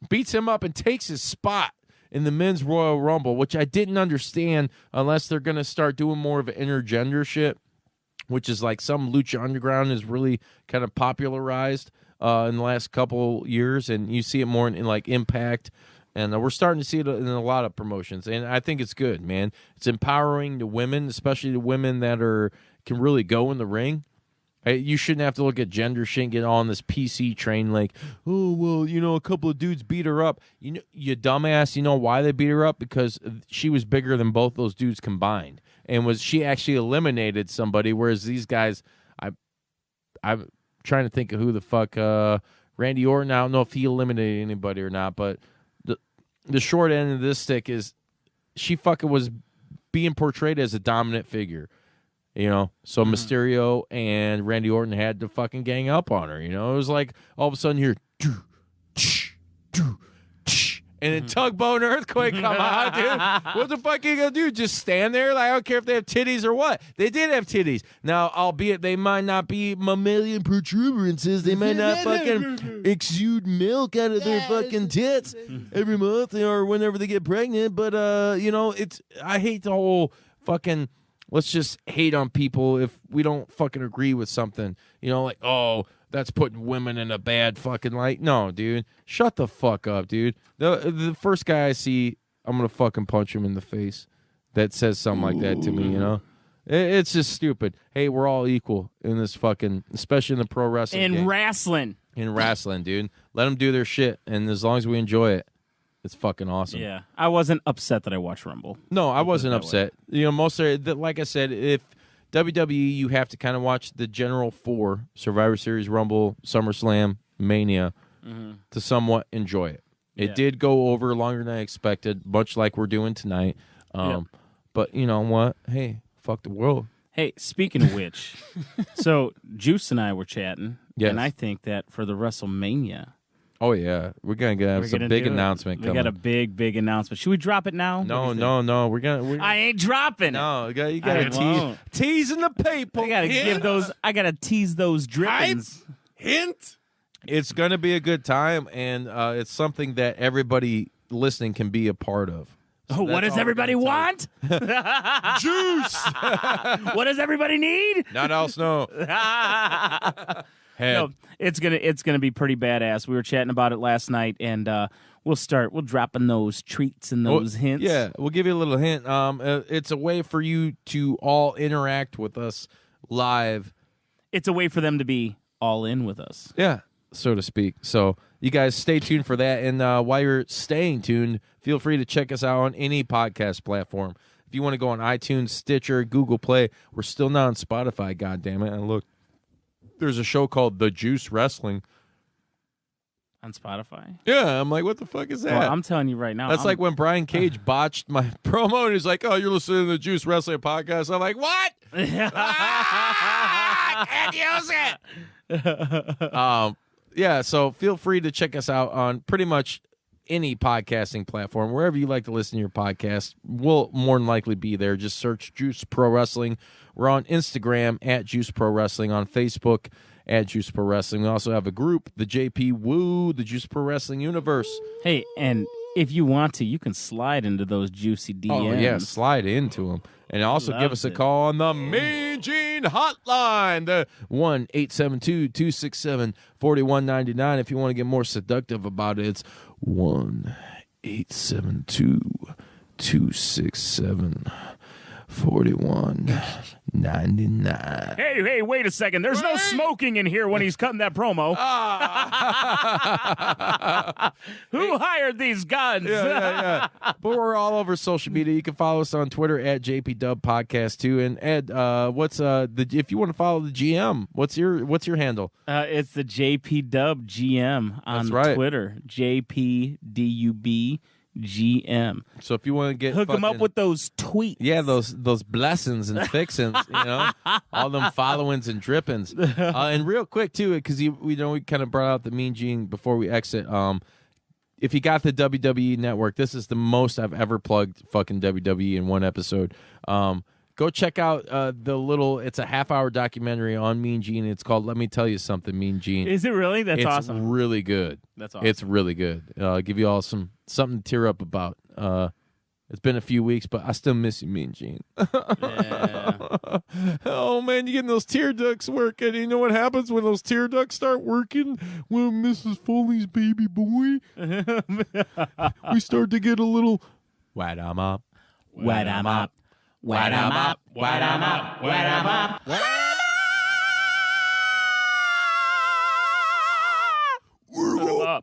Beats him up and takes his spot in the men's Royal Rumble, which I didn't understand unless they're going to start doing more of an intergender shit, which is like some Lucha Underground is really kind of popularized in the last couple years, and you see it more in like Impact, and we're starting to see it in a lot of promotions, and I think it's good, man. It's empowering the women, especially the women that can really go in the ring. You shouldn't have to look at gender shit and get on this PC train like, oh, well, a couple of dudes beat her up. You dumbass, you know why they beat her up? Because she was bigger than both those dudes combined. And she actually eliminated somebody, whereas these guys, I'm trying to think of who the fuck, Randy Orton, I don't know if he eliminated anybody or not, but the short end of this stick is she fucking was being portrayed as a dominant figure. So Mysterio and Randy Orton had to fucking gang up on her. It was like all of a sudden you're, and then Tugboat and Earthquake come out, dude. What the fuck are you gonna do? Just stand there? Like, I don't care if they have titties or what. They did have titties. Now, albeit they might not be mammalian protuberances, they might not fucking exude milk out of their fucking tits every month or whenever they get pregnant. But I hate the whole fucking. Let's just hate on people if we don't fucking agree with something. Like, oh, that's putting women in a bad fucking light. No, dude. Shut the fuck up, dude. The first guy I see, I'm going to fucking punch him in the face that says something like that to me, It's just stupid. Hey, we're all equal in this fucking, especially in the pro wrestling game. In wrestling, dude. Let them do their shit, and as long as we enjoy it. It's fucking awesome. Yeah. I wasn't upset that I watched Rumble. No, I wasn't upset. Most of it, like I said, if WWE, you have to kind of watch the general 4, Survivor Series, Rumble, SummerSlam, Mania, to somewhat enjoy it. It did go over longer than I expected, much like we're doing tonight. But you know what? Hey, fuck the world. Hey, speaking of which, so Juice and I were chatting, yes. And I think that for the WrestleMania... Oh, yeah. We're going to have some big announcement coming. We got a big announcement. Should we drop it now? No. I ain't dropping. No, you got to tease in the paper. I got to tease those drippings. Hint. It's going to be a good time, and it's something that everybody listening can be a part of. So what does everybody want? Juice. What does everybody need? Not else, no. No, it's gonna be pretty badass. We were chatting about it last night, and we'll dropping those treats and those hints. Yeah, we'll give you a little hint. It's a way for you to all interact with us live. It's a way for them to be all in with us. Yeah, so to speak. So you guys stay tuned for that, and while you're staying tuned, feel free to check us out on any podcast platform. If you want to go on iTunes, Stitcher, Google Play, we're still not on Spotify. God damn it! And look. There's a show called The Juice Wrestling. On Spotify? Yeah, I'm like, what the fuck is that? Well, I'm telling you right now. That's like when Brian Cage botched my promo, and he's like, oh, you're listening to the Juice Wrestling podcast. I'm like, what? I can't use it. Yeah, so feel free to check us out on pretty much any podcasting platform. Wherever you like to listen to your podcast, we'll more than likely be there. Just search Juice Pro Wrestling. We're on Instagram at Juice Pro Wrestling, on Facebook at Juice Pro Wrestling. We also have a group, the JPDUB, the Juice Pro Wrestling Universe. Hey, and if you want to, you can slide into those juicy DMs. Oh, yeah, slide into them. And also give us a call on the Mean Gene Hotline, the 1-872-267-4199. If you want to get more seductive about it, it's 1-872-267-4199. Hey, wait a second. There's no smoking in here when he's cutting that promo. Who hired these guns? Yeah. But we're all over social media. You can follow us on Twitter at JPDUB Podcast too. And Ed, if you want to follow the GM, what's your handle? It's the JPDUB GM on Twitter. JPDUB GM. So if you want to get hook them up with those tweets, yeah, those blessings and fixings, all them followings and drippings. And real quick too, because we kind of brought out the Mean Gene before we exit. If you got the WWE Network, this is the most I've ever plugged fucking WWE in one episode. Go check out it's a half-hour documentary on Mean Gene. It's called Let Me Tell You Something, Mean Gene. Is it really? That's awesome. It's really good. That's awesome. It's really good. I'll give you all something to tear up about. It's been a few weeks, but I still miss you, Mean Gene. Yeah. Oh, man, you're getting those tear ducts working. You know what happens when those tear ducts start working? When Mrs. Foley's baby boy, we start to get a little wet 'em up. Wet 'em up. Wet 'em up. Wet 'em up. Wet 'em up. Wet 'em up.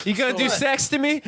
You gonna do sex to me?